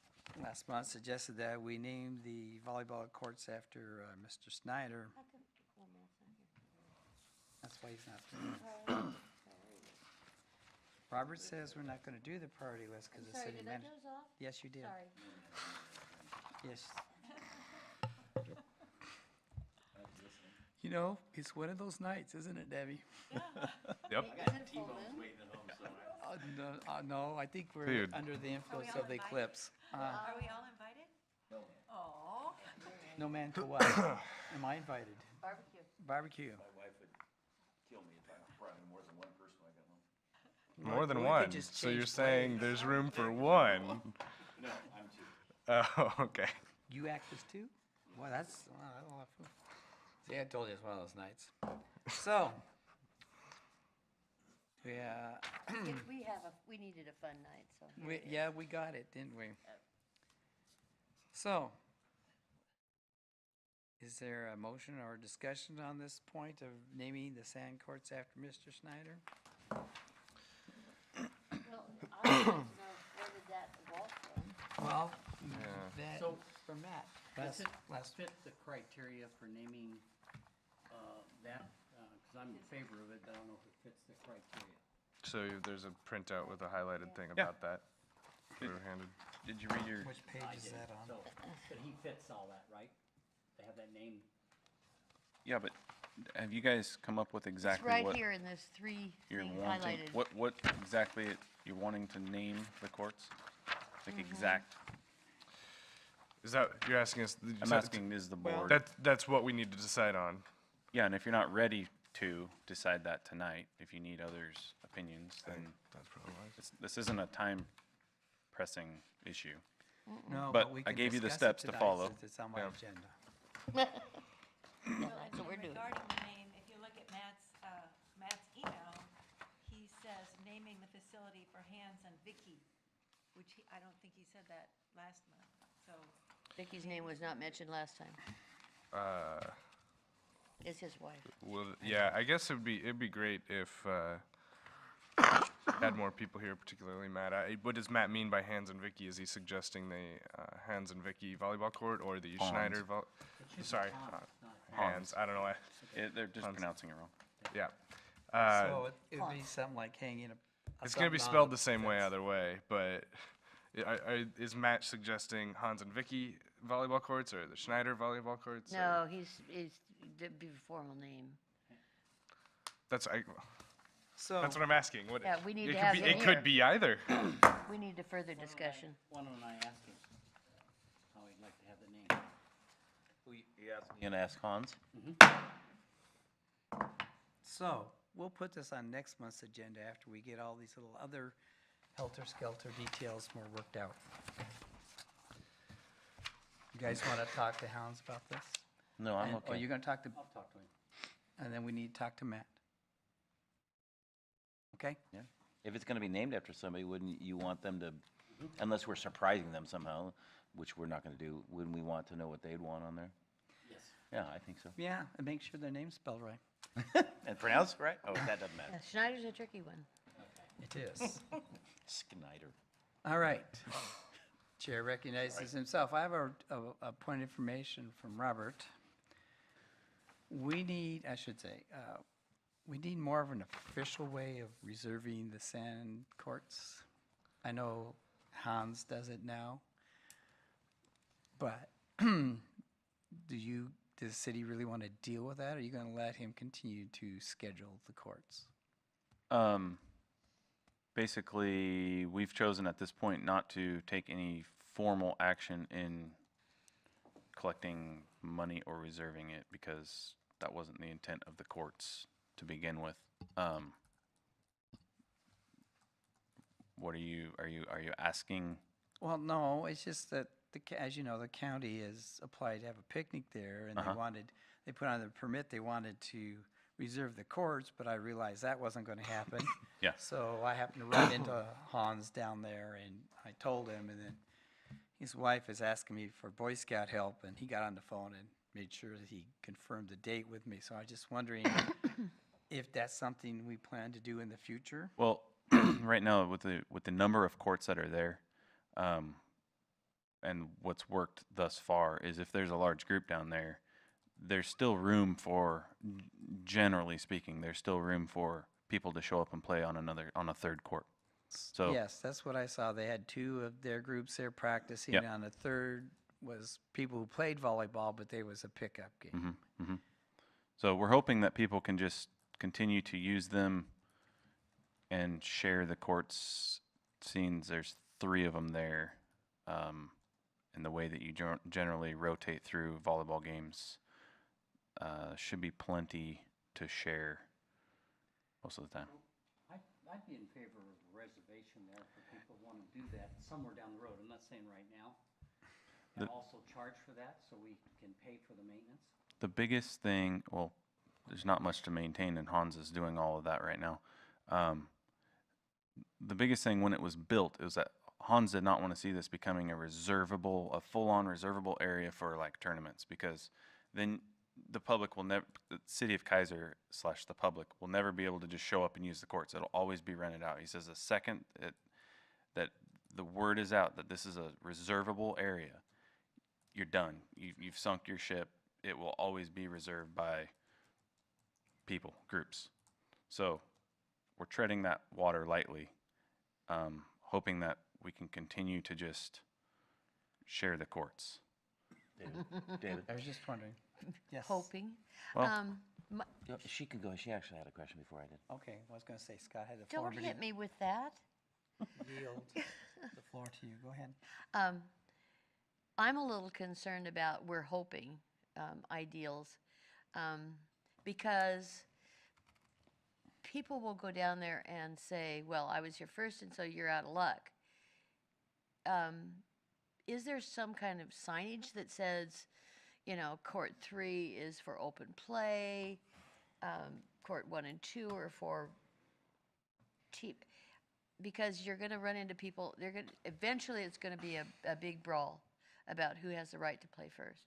month suggested that we name the volleyball courts after Mr. Snyder. How come, well, Matt's not here. That's why he's not there. Robert says we're not going to do the priority list because the Sorry, city did I manager. doze off? Yes, you did. Sorry. Yes. You know, it's one of those nights, isn't it, Debbie? Yep. Full moon? Waiting at home somewhere. No, I think we're Dude. under the influence all of the invited? eclipse. Are we all invited? Oh. No man to what? Am I invited? Barbecue. Barbecue. My wife would kill me if I brought in more than one person when I got home. More than We could one. just So you're change saying there's room for one. No, I'm two. Oh, okay. You actors too? Well, that's, I don't know. See, I told you it's one of those nights. So, yeah, We needed a fun night, so. here we, it is. yeah, we got it, didn't we? So, is there a motion or discussion on this point of naming the sand courts after Mr. Snyder? Well, I would like to know where did that evolve from? Well, Yeah. that, So- from Matt. Does it last fit the criteria for naming that? Because I'm in favor of it, but I don't know if it fits the criteria. So there's a printout with a highlighted thing Yeah. about that. We were handed. Did you read your? Which page I is did. that on? So, but he fits all that, right? They have that name. Yeah, but have you guys come up with It's exactly right what here in this three you're thing wanting? highlighted. What exactly you're wanting to name the courts? Like exact. Is that you're asking us? I'm asking is the board. That's what we need to decide on. Yeah, and if you're not ready to decide that tonight, if you need others' opinions, then That's probably wise. this isn't a time pressing issue. No, But we I can gave you the discuss it steps to tonight follow. since it's on my Yeah. agenda. Yeah, that's what we're doing. Regarding the name, if you look at Matt's email, he says naming the facility for Hans and Vicky, which I don't think he said that last month, so. Vicky's name was not mentioned last time. It's his wife. Well, yeah, I guess it'd be great if had more people here, particularly Matt. What does Matt mean by Hans and Vicky? Is he suggesting the Hans and Vicky volleyball court or the Hans. Schneider? Sorry, Hans. I don't know. They're just Hans. pronouncing it wrong. Yeah. So it would be something like hanging a. It's going to be something on spelled the the same way fence. either way, but is Matt suggesting Hans and Vicky volleyball courts or the Schneider volleyball courts? or- No, he's it'd be a formal name. That's So, that's what I'm asking. What, Yeah, we need it to could have be, him it could here. be either. We need a further discussion. Why don't I ask him how he'd like to have the name? You gonna ask Hans? so we'll put this on next month's agenda after we get all these little other helter-skelter details more worked out. You guys want to talk to Hans about this? No, I'm And- okay. Or you're going to talk to, I'll talk to him. and then we need to talk to Matt. Okay? Yeah. If it's gonna be named after somebody, wouldn't you want them to, unless we're surprising them somehow, which we're not gonna do, wouldn't we want to know what they'd want on there? Yes. Yeah, I think so. Yeah, and make sure their name's spelled right. And pronounced right? Oh, that doesn't Yeah, matter. Schneider's a tricky one. It is. Snyder. All right. Chair recognizes himself. I have a point of information from Robert. We need, I should say, we need more of an official way of reserving the sand courts. I know Hans does it now, but does the city really want to deal with that? Or are you going to let him continue to schedule the courts? Basically, we've chosen at this point not to take any formal action in collecting money or reserving it because that wasn't the intent of the courts to begin with. What are you asking? Well, no, it's just that, as you know, the county has applied to have a picnic there, and they put on their permit, they wanted to reserve the courts, but I realized that wasn't going to happen. Yeah. So I happened to run into Hans down there, and I told him, and then his wife is asking me for Boy Scout help, and he got on the phone and made sure that he confirmed the date with me. So I was just wondering if that's something we plan to do in the future. Well, right now with the number of courts that are there, and what's worked thus far is if there's a large group down there, there's still room for, generally speaking, there's still room for people to show up and play on a third court. So Yes, that's what I saw. They had two of their groups there practicing. Yep. On the third was people who played volleyball, but they was a pickup game. So we're hoping that people can just continue to use them and share the courts. Seeing there's 3 of them there, and the way that you generally rotate through volleyball games, should be plenty to share most of the time. I'd be in favor of a reservation there for people who want to do that somewhere down the road. I'm not saying right now, and also charge for that so we can pay for the maintenance? The biggest thing, well, there's not much to maintain, and Hans is doing all of that right now. The biggest thing when it was built is that Hans did not want to see this becoming a full-on reservable area for like tournaments, because then the public will never, the city of Keizer / the public will never be able to just show up and use the courts. It'll always be rented out. He says the second that the word is out that this is a reservable area, you're done. You've sunk your ship. It will always be reserved by people, groups. So we're treading that water lightly, hoping that we can continue to just share the courts. David? I was just wondering. Yes. Hoping. Well- My- No, she can go. She actually had a question before I did. Okay, I was going to say Scott had the floor. Don't but hit me with that. he yield the floor to you. Go ahead. I'm a little concerned about we're hoping ideals because people will go down there and say, well, I was here first and so you're out of luck. Is there some kind of signage that says, you know, court 3 is for open play, court 1 and 2 are for team? Because you're going to run into people, eventually it's going to be a big brawl about who has the right to play first.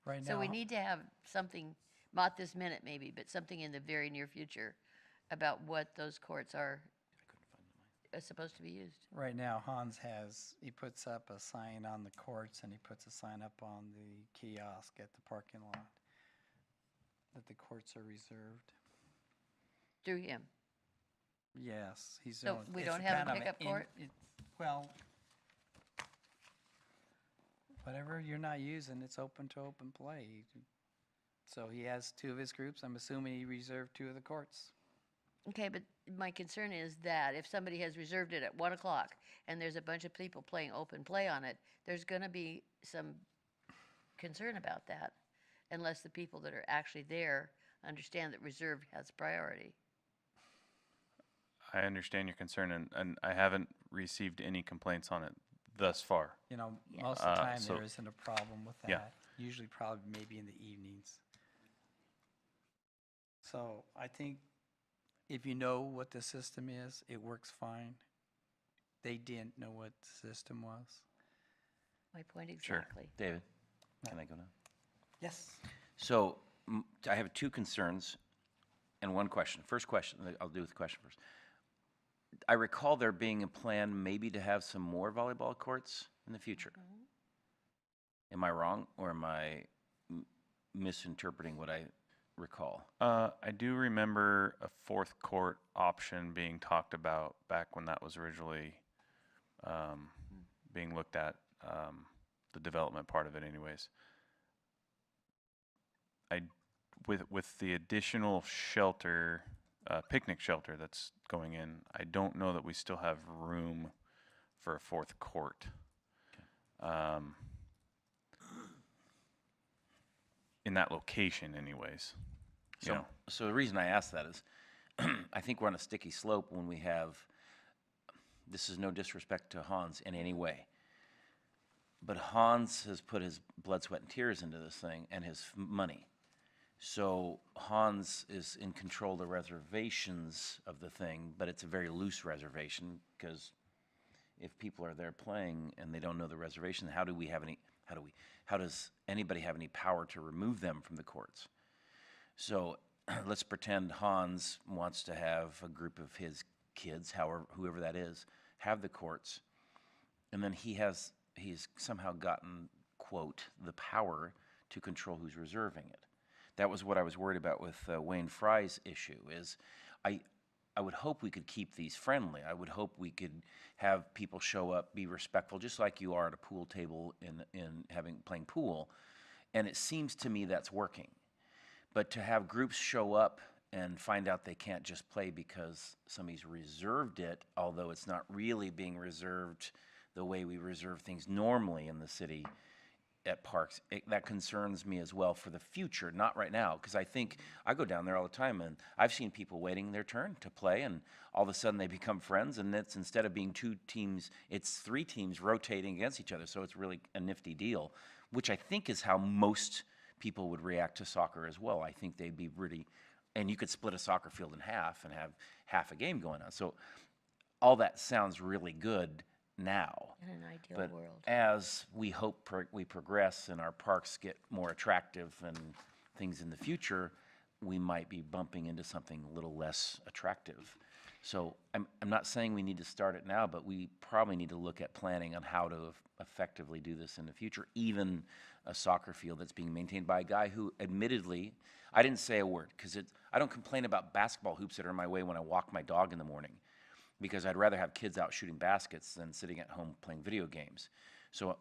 Right So now, we need to have something, not this minute maybe, but something in the very near future about what those courts are supposed to be used. right now, he puts up a sign on the courts and he puts a sign up on the kiosk at the parking lot that the courts are reserved. Through him. Yes, he's. So doing- we it's don't have a kind of pickup in- court? Well, whatever you're not using, it's open to open play. So he has 2 of his groups. I'm assuming he reserved 2 of the courts. Okay, but my concern is that if somebody has reserved it at 1 o'clock and there's a bunch of people playing open play on it, there's gonna be some concern about that unless the people that are actually there understand that reserve has priority. I understand your concern, and I haven't received any complaints on it thus far. You know, Yeah. most of the time so- there isn't a problem with that. Yeah. Usually probably maybe in the evenings. So I think if you know what the system is, it works fine. They didn't know what the system was. My point Sure. exactly. David, can I go now? Yes. So I have 2 concerns and 1 question. First question, I'll do with the question first. I recall there being a plan maybe to have some more volleyball courts in the future. Am I wrong, or am I misinterpreting what I recall? I do remember a 4th court option being talked about back when that was originally being looked at, the development part of it anyways. With the additional shelter, picnic shelter that's going in, I don't know that we still have room for a 4th court. In that location anyways. You know. So the reason I ask that is, I think we're on a sticky slope when we have, this is no disrespect to Hans in any way, but Hans has put his blood, sweat, and tears into this thing and his money. So Hans is in control of the reservations of the thing, but it's a very loose reservation, because if people are there playing and they don't know the reservation, how does anybody have any power to remove them from the courts? So let's pretend Hans wants to have a group of his kids, whoever that is, have the courts, and then he's somehow gotten, quote, the power to control who's reserving it. That was what I was worried about with Wayne Fry's issue, is I would hope we could keep these friendly. I would hope we could have people show up, be respectful, just like you are at a pool table playing pool. And it seems to me that's working. But to have groups show up and find out they can't just play because somebody's reserved it, although it's not really being reserved the way we reserve things normally in the city, at parks. That concerns me as well for the future, not right now, because I think I go down there all the time, and I've seen people waiting their turn to play, and all of a sudden they become friends, and it's instead of being 2 teams, it's 3 teams rotating against each other. So it's really a nifty deal, which I think is how most people would react to soccer as well. I think they'd be really, and you could split a soccer field in half and have half a game going on. So all that sounds really good now. In an ideal But world. as we hope we progress and our parks get more attractive and things in the future, we might be bumping into something a little less attractive. So I'm not saying we need to start it now, but we probably need to look at planning on how to effectively do this in the future, even a soccer field that's being maintained by a guy who admittedly, I didn't say a word, because I don't complain about basketball hoops that are in my way when I walk my dog in the morning, because I'd rather have kids out shooting baskets than sitting at home playing video games. So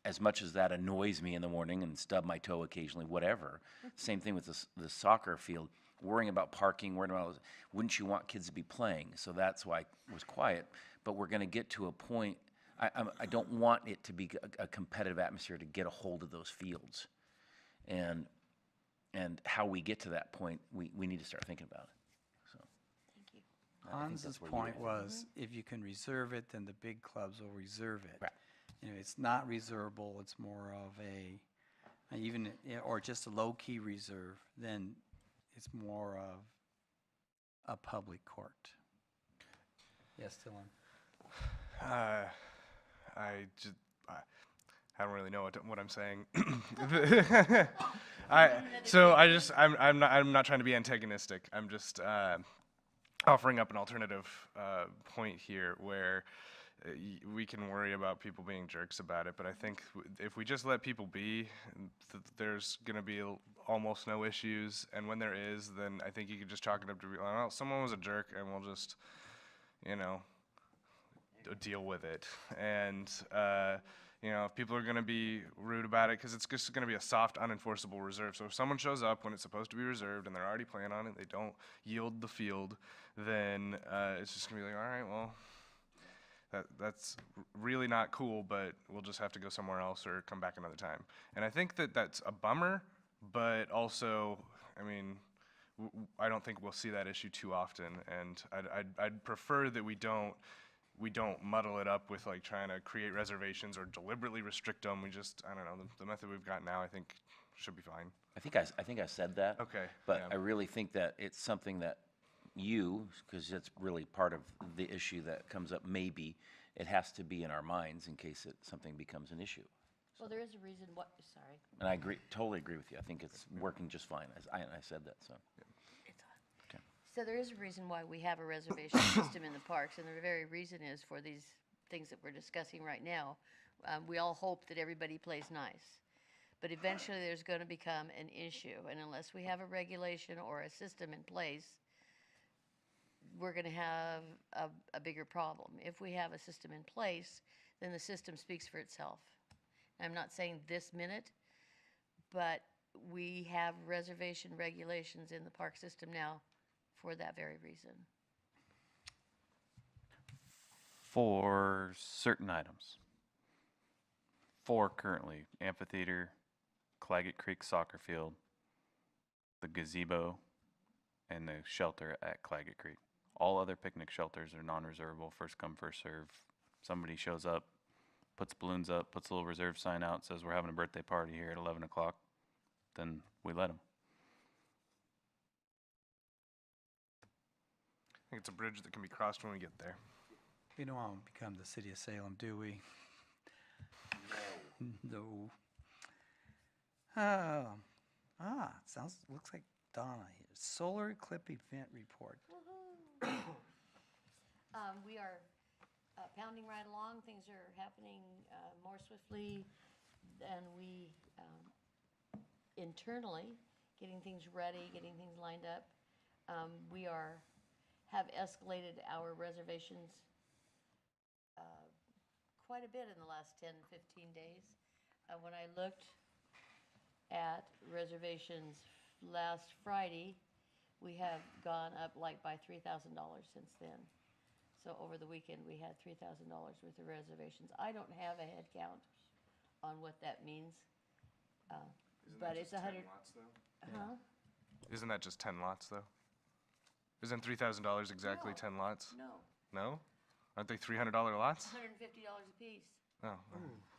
as much as that annoys me in the morning and stub my toe occasionally, whatever, same thing with the soccer field, worrying about parking, worrying about, wouldn't you want kids to be playing? So that's why I was quiet. But we're gonna get to a point, I don't want it to be a competitive atmosphere to get a hold of those fields. And how we get to that point, we need to start thinking about it. So. Thank you. I think Hans's that's where point you're at. was, if you can reserve it, then the big clubs will reserve it. Right. You know, it's not reservable, it's more of or just a low-key reserve, then it's more of a public court. Yes, Dylan? I don't really know what I'm saying. I'm not trying to be antagonistic. I'm just offering up an alternative point here where we can worry about people being jerks about it, but I think if we just let people be, there's going to be almost no issues, and when there is, then I think you could just chalk it up to, well, someone was a jerk, and we'll just, deal with it. And if people are going to be rude about it, because it's just going to be a soft, unenforceable reserve. So if someone shows up when it's supposed to be reserved and they're already playing on it, they don't yield the field, then it's just going to be like, all right, well, that's really not cool, but we'll just have to go somewhere else or come back another time. And I think that's a bummer, but also, I don't think we'll see that issue too often. And I'd prefer that we don't muddle it up with like trying to create reservations or deliberately restrict them. I don't know, the method we've got now I think should be fine. I think I said that. Okay, But yeah. I really think that it's something that because it's really part of the issue that comes up, maybe it has to be in our minds in case something becomes an issue. Well, there is a reason sorry. And I totally agree with you. I think it's working just fine. I said that, so. It's on. Okay. So there is a reason why we have a reservation system in the parks, and the very reason is for these things that we're discussing right now. We all hope that everybody plays nice, but eventually there's going to become an issue, and unless we have a regulation or a system in place, we're going to have a bigger problem. If we have a system in place, then the system speaks for itself. I'm not saying this minute, but we have reservation regulations in the park system now for that very reason. For certain items. 4 currently: amphitheater, Claggett Creek soccer field, the gazebo, and the shelter at Claggett Creek. All other picnic shelters are non-reservable, first come, first serve. Somebody shows up, puts balloons up, puts a little reserve sign out, says we're having a birthday party here at 11 o'clock, then we let them. I think it's a bridge that can be crossed when we get there. We don't want to become the city of Salem, do we? No. Looks like Donna here. Solar eclipse event report. We are pounding right along. Things are happening more swiftly than we internally, getting things ready, getting things lined up. We have escalated our reservations quite a bit in the last 10, 15 days. When I looked at reservations last Friday, we have gone up like by $3,000 since then. So over the weekend, we had $3,000 worth of reservations. I don't have a head count on what that means. But it's 100, huh? Isn't that just 10 lots, though? Isn't $3,000 exactly No. 10 lots? No, No? Aren't they $300 lots? $150 a piece, Oh,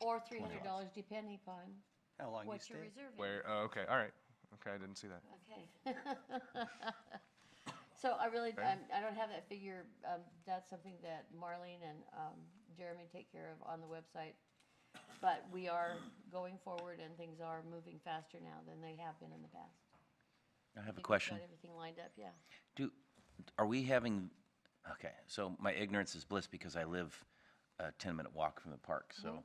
or $300 depending upon How long you what you're stay? reserving. where? Oh, okay. All right. Okay, I didn't see that. Okay. So I really, I don't have that figure. That's something that Marlene and Jeremy take care of on the website. But we are going forward and things are moving faster now than they have been in the past. I have a think we've question. got everything lined up, yeah. Are we having, okay, so my ignorance is bliss because I live a 10-minute walk from the park. So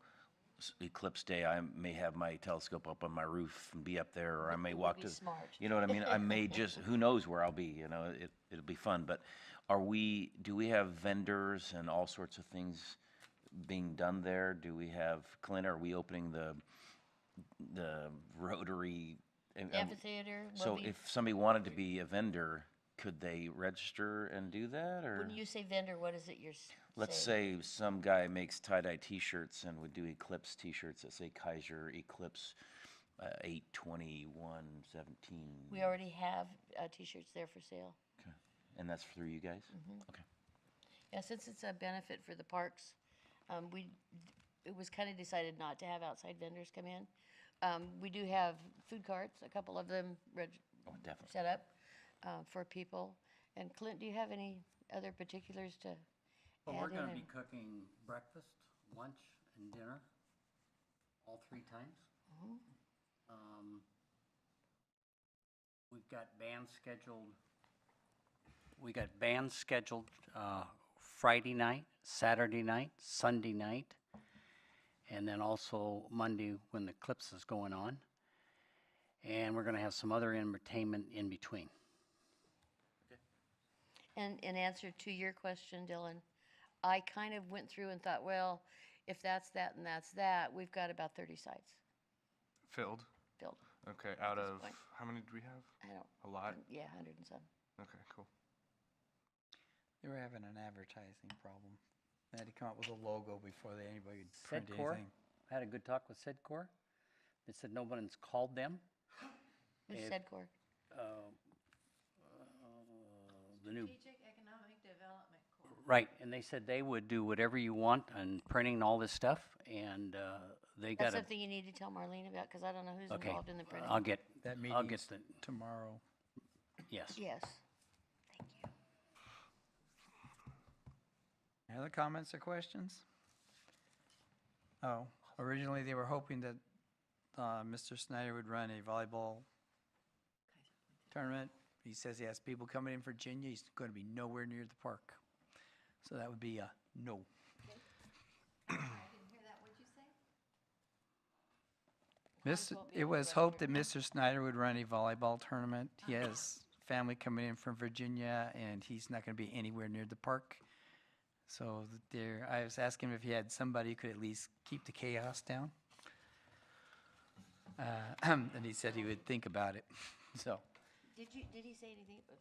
eclipse day, I may have my telescope up on my roof and be up there, or I may walk be to, smart. you know what I mean? I may just, who knows where I'll be, you know, it'll be fun. But do we have vendors and all sorts of things being done there? Do we have, Clint, are we opening the Rotary? Amphitheater. So if somebody wanted to be a vendor, could they register and do that, or? When you say vendor, what is it you're saying? Let's say some guy makes tie-dye T-shirts and would do Eclipse T-shirts that say Keizer Eclipse 8/21/17. We already have T-shirts there for sale. Okay. And that's through you guys? Okay. Yeah, since it's a benefit for the parks, it was kind of decided not to have outside vendors come in. We do have food carts, a couple of them Oh, definitely. set up for people. And Clint, do you have any other particulars to Well, add we're in gonna there? be cooking breakfast, lunch, and dinner, all 3 times. We've got bands scheduled Friday night, Saturday night, Sunday night, and then also Monday when the eclipse is going on. And we're gonna have some other entertainment in between. And in answer to your question, Dylan, I kind of went through and thought, well, if that's that and that's that, we've got about 30 sites Filled? filled. Okay, out this of, point. how many do we have? I don't, A lot? yeah, 100 and some. Okay, cool. They were having an advertising problem. They had to come up with a logo before anybody would print Sedcor, anything. I had a good talk with Sedcor. They said no one's called them. Who's If- Sedcor? The new, Strategic Economic Development Corp. right, and they said they would do whatever you want on printing and all this stuff, and they That's got a, something you need to tell Marlene about, because I don't know who's okay, involved in the printing. I'll get That I'll meeting's get the, tomorrow. yes. Yes, thank you. Any other comments or questions? Oh, originally they were hoping that Mr. Snyder would run a volleyball tournament. He says he has people coming in Virginia. He's going to be nowhere near the park. So that would be a no. I didn't hear that, what'd you say? won't be It able to was register. hoped that Mr. Snyder would run a volleyball tournament. He has family coming in from Virginia, and he's not going to be anywhere near the park. So I was asking him if he had somebody who could at least keep the chaos down. And he said he would think about it. So, Did he say anything, I'm sorry.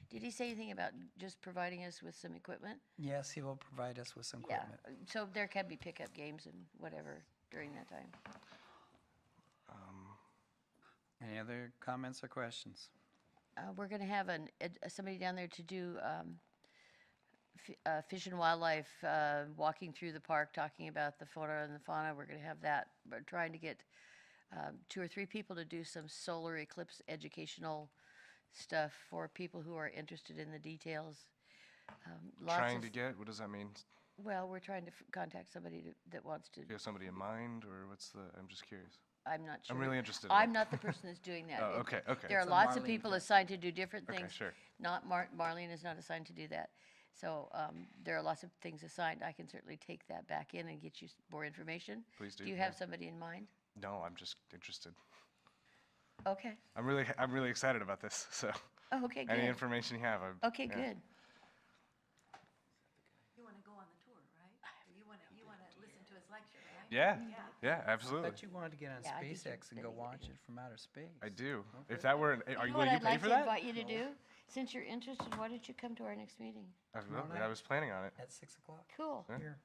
Did he say anything about just providing us with some equipment? yes, he will provide us with some Yeah, equipment. so there can be pickup games and whatever during that time. Any other comments or questions? We're gonna have somebody down there to do Fish and Wildlife, walking through the park, talking about the flora and the fauna. We're gonna have that. We're trying to get 2 or 3 people to do some solar eclipse educational stuff for people who are interested in the details. Lots Trying of- to get, what does that mean? Well, we're trying to contact somebody that wants to, Do you have somebody in mind, or I'm just curious. I'm not sure. I'm really interested in I'm it. not the person that's doing that. Oh, okay, okay. There are So lots of Marlene people can- assigned to do different Okay, things. sure. Not Marlene is not assigned to do that. So there are lots of things assigned. I can certainly take that back in and get you more information. Please do, Do you yeah. have somebody in mind? No, I'm just interested. Okay. I'm really excited about this, so Oh, okay, any good. information you have, Okay, yeah. good. You wanna go on the tour, right? Or you wanna listen to his lecture, right? Yeah, Yeah. yeah, absolutely. But you wanted to get on Yeah, I think SpaceX and go that'd be watch it from outer space. I do. If that were, You know will what you I'd pay like for to that? invite you to do? Since you're interested, why don't you come to our next meeting? I was planning on it. At 6 o'clock? Cool. Yeah. Here.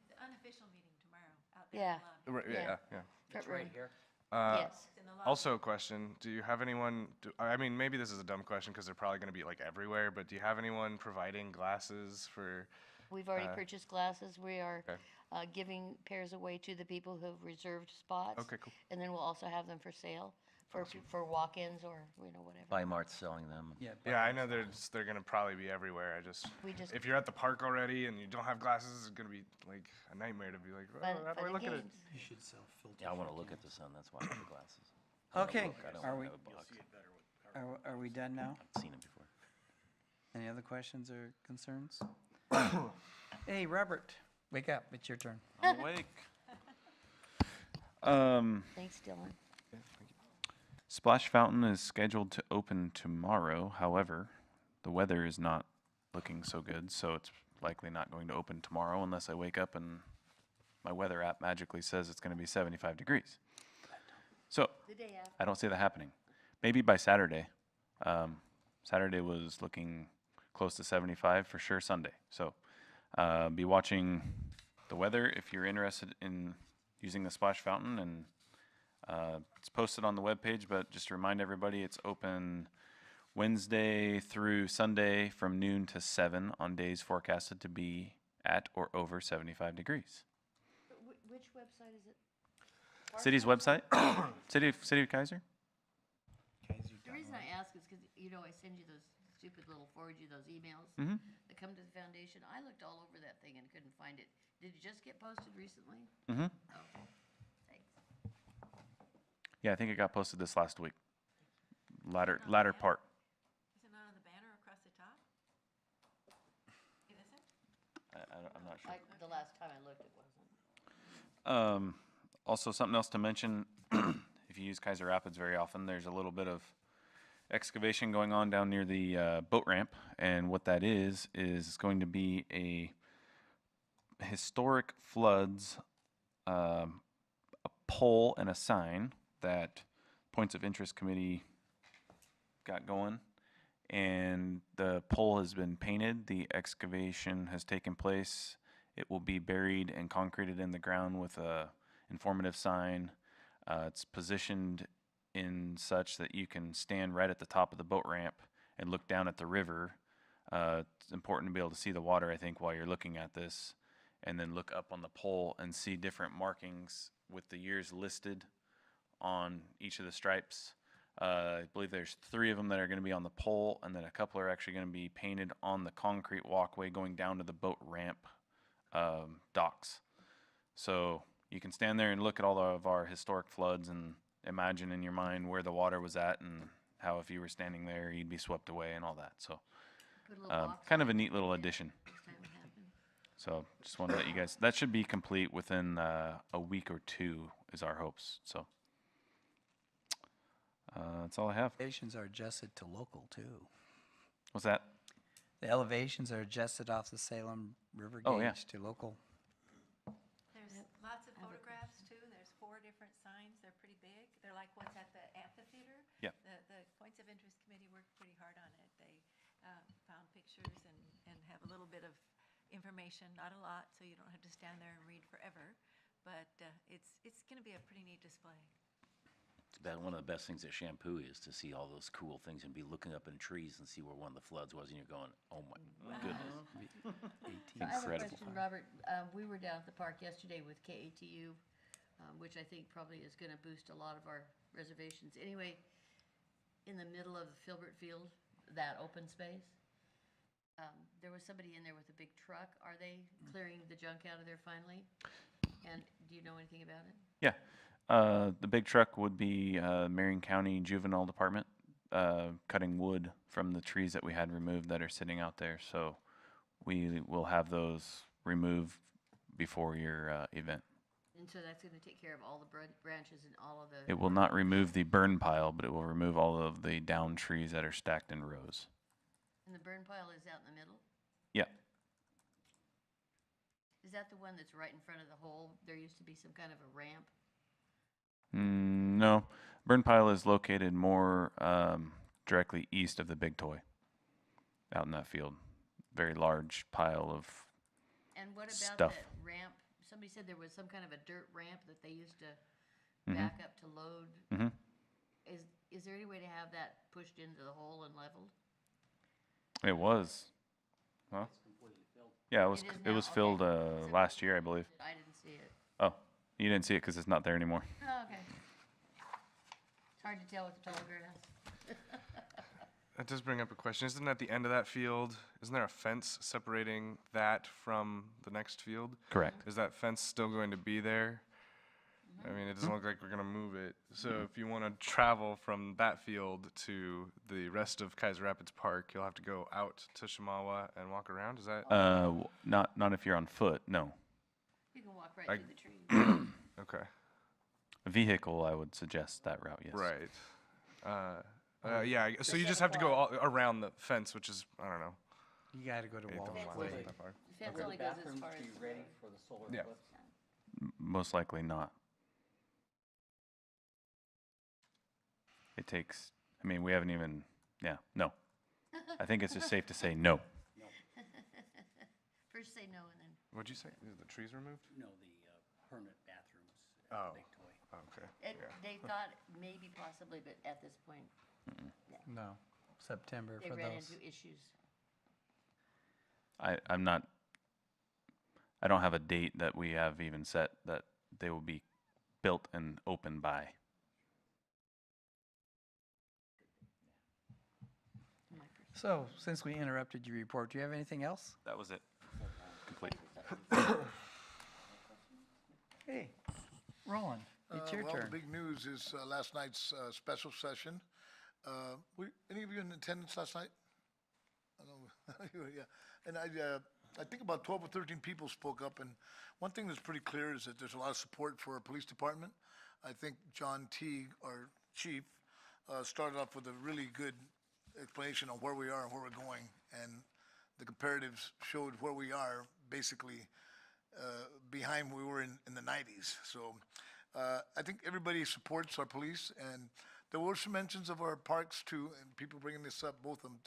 The unofficial meeting tomorrow out there Yeah. in Lund. Right, yeah, yeah. It's right here. Yes. In the lobby. Also a question, do you have anyone, I mean, maybe this is a dumb question because they're probably going to be like everywhere, but do you have anyone providing glasses for, We've already purchased glasses. We are Okay. giving pairs away to the people who have reserved spots. Okay, cool. And then we'll also have them for sale for walk-ins or, whatever. By Mart's selling them. Yeah. yeah, I know they're going to probably be everywhere. We just- if you're at the park already and you don't have glasses, it's going to be like a nightmare to be like, oh, Fun, how do fun I and look at it? games. You should sell filters. Yeah, I want to look at the sun, that's why I have the glasses. Okay, I don't are wanna we, have a box. are we done now? I've seen it before. Any other questions or concerns? Hey, Robert, wake up, it's your turn. I'm awake. Thanks, Dylan. Splash Fountain is scheduled to open tomorrow. However, the weather is not looking so good, so it's likely not going to open tomorrow unless I wake up and my weather app magically says it's going to be 75 degrees. So The day after. I don't see that happening. Maybe by Saturday. Saturday was looking close to 75 for sure Sunday. So be watching the weather if you're interested in using the Splash Fountain. And it's posted on the webpage, but just to remind everybody, it's open Wednesday through Sunday from noon to 7 on days forecasted to be at or over 75 degrees. Which website is it? City's website? City of Keizer? The reason I ask is because, I send you those forward you those emails Mhm. that come to the foundation. I looked all over that thing and couldn't find it. Did it just get posted recently? Mm-hmm. Okay, thanks. Yeah, I think it got posted this last week. Latter banner? part. Is it not on the banner across the top? It isn't? I'm not sure. The last time I looked, it wasn't. Also, something else to mention, if you use Keizer Rapids very often, there's a little bit of excavation going on down near the boat ramp. And what that is going to be a historic floods, a pole and a sign that Points of Interest Committee got going. And the pole has been painted, the excavation has taken place. It will be buried and concreted in the ground with a informative sign. It's positioned in such that you can stand right at the top of the boat ramp and look down at the river. It's important to be able to see the water, I think, while you're looking at this, and then look up on the pole and see different markings with the years listed on each of the stripes. I believe there's 3 of them that are going to be on the pole, and then a couple are actually going to be painted on the concrete walkway going down to the boat ramp docks. So you can stand there and look at all of our historic floods and imagine in your mind where the water was at and how if you were standing there you'd be swept away and all that. So Put a little box kind of on a it neat little addition. next time it happens. So just wanted to let you guys, that should be complete within a week or 2 is our hopes. So that's all I have. Elevations are adjusted to local too. What's that? The elevations are adjusted off the Salem River Oh, yeah. gauge to local. There's lots of photographs too. There's 4 different signs. They're pretty big. They're like what's at the amphitheater. Yep. The Points of Interest Committee worked pretty hard on it. They found pictures and have a little bit of information, not a lot, so you don't have to stand there and read forever. But it's going to be a pretty neat display. One of the best things at Shampoo is to see all those cool things and be looking up in trees and see where one of the floods was, and you're going, oh my goodness. So I have a Incredible. question, Robert. We were down at the park yesterday with KATU, which I think probably is going to boost a lot of our reservations. Anyway, in the middle of the Filbert Field, that open space, there was somebody in there with a big truck. Are they clearing the junk out of there finally? And do you know anything about it? Yeah. The big truck would be Marion County Juvenile Department cutting wood from the trees that we had removed that are sitting out there. So we will have those removed before your event. And so that's going to take care of all the branches and all of the... It will not remove the burn pile, but it will remove all of the down trees that are stacked in rows. And the burn pile is out in the middle? Yeah. Is that the one that's right in front of the hole? There used to be some kind of a ramp. No. Burn pile is located more directly east of the big toy out in that field. Very large pile of And what about stuff. that ramp? Somebody said there was some kind of a dirt ramp that they used to back up to load. Mhm. Is there any way to have that pushed into the hole and leveled? It was. Huh? Yeah, It is it now, was okay. filled So last year, I believe. I didn't see it. Oh, you didn't see it because it's not there anymore. Oh, okay. It's hard to tell with the tall grass. That does bring up a question. Isn't at the end of that field, isn't there a fence separating that from the next field? Correct. Is that fence still going to be there? I mean, it doesn't look like we're gonna move it. So if you wanna travel from that field to the rest of Keizer Rapids Park, you'll have to go out to Shamawa and walk around, is that? Not if you're on foot, no. You can walk right I- through the trees. Okay, A vehicle, I would suggest that route, yes. right. Yeah, so you just have to go all around the fence, which is, I don't know. You gotta go to 8,000 Walmart. miles, not that far. The fence Are only the goes as bathrooms far to as. be ready for the solar Yeah. eclipse? Most likely not. It takes, I mean, we haven't even, yeah, no. I think it's just safe to say no. First say no and then. What'd you say? Is the trees removed? No, the permanent bathrooms at Oh. the big toy. Okay. They thought maybe possibly, but at this point, No, September they for ran those. into issues. I'm not, I don't have a date that we have even set that they will be built and open by. So, since we interrupted your report, do you have anything else? That was it. Complete. Hey, Roland, it's your Well, turn. the big news is last night's special session. Any of you in attendance last night? I know, you were, yeah. And I think about 12 or 13 people spoke up, and one thing that's pretty clear is that there's a lot of support for our police department. I think John Teague, our chief, started off with a really good explanation on where we are and where we're going, and the comparatives showed where we are basically behind where we were in the 90s. So I think everybody supports our police, and there were some mentions of our parks too, and people bringing this up, both of them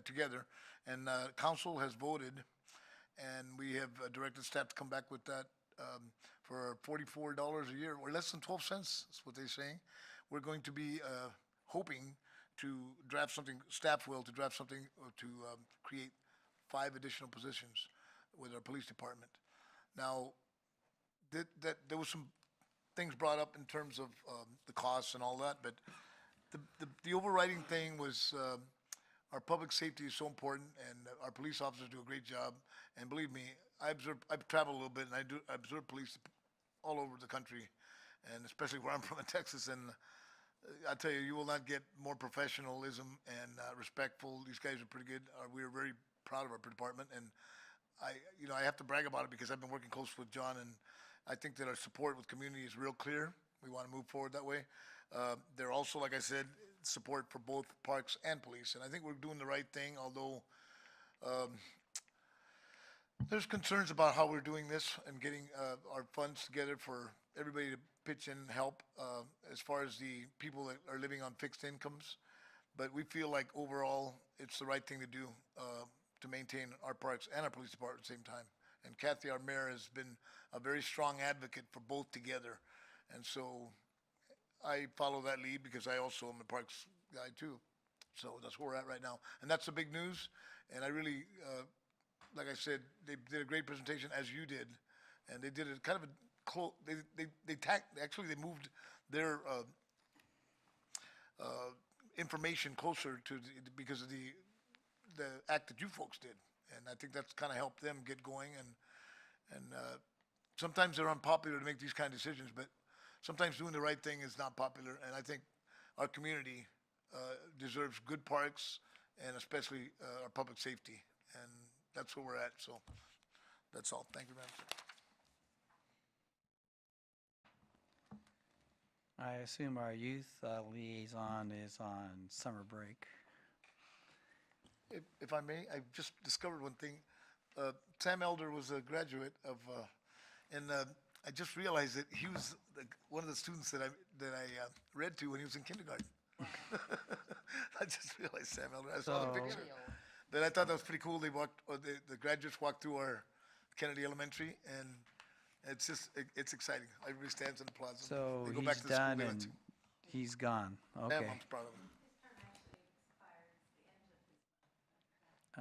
together. And council has voted, and we have directed staff to come back with that for $44 a year, or less than 12 cents, is what they're saying. We're going to be hoping to draft something, staff will, to draft something to create 5 additional positions with our police department. Now, there was some things brought up in terms of the costs and all that, but the overriding thing was our public safety is so important, and our police officers do a great job. And believe me, I've traveled a little bit, and I observe police all over the country, and especially where I'm from in Texas. And I tell you, you will not get more professionalism and respectful. These guys are pretty good. We are very proud of our department, and I have to brag about it because I've been working close with John, and I think that our support with community is real clear. We want to move forward that way. They're also, like I said, support for both parks and police, and I think we're doing the right thing, although there's concerns about how we're doing this and getting our funds together for everybody to pitch in and help as far as the people that are living on fixed incomes. But we feel like overall, it's the right thing to do to maintain our parks and our police department at the same time. And Kathy, our mayor, has been a very strong advocate for both together. And so I follow that lead because I also am a parks guy too. So that's where we're at right now. And that's the big news. And I really, like I said, they did a great presentation, as you did. And they did a kind of a they moved their information closer to because of the act that you folks did. And I think that's kind of helped them get going. And sometimes they're unpopular to make these kind of decisions, but sometimes doing the right thing is not popular. And I think our community deserves good parks, and especially our public safety. And that's where we're at. So that's all. Thank you, Madam Chair. I assume our youth liaison is on summer break. If I may, I just discovered one thing. Sam Elder was a graduate of, and I just realized that he was one of the students that I read to when he was in kindergarten. I just realized Sam Elder. I saw the So- picture. But I thought that was pretty cool. They walked, or the graduates walked through our Kennedy Elementary, and It's just, it's exciting. Everybody stands and applauds. So They go back he's to the school done they went and to. he's gone. Yeah, Okay. Mom's proud of him.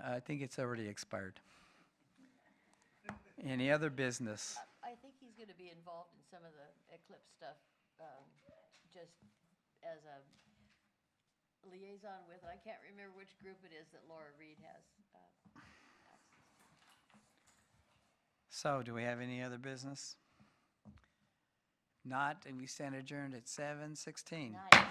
I think it's already expired. Any other business? I think he's gonna be involved in some of the Eclipse stuff, just as a liaison with, I can't remember which group it is that Laura Reed has. So do we have any other business? Not, and we stand adjourned at 7:16. Nice.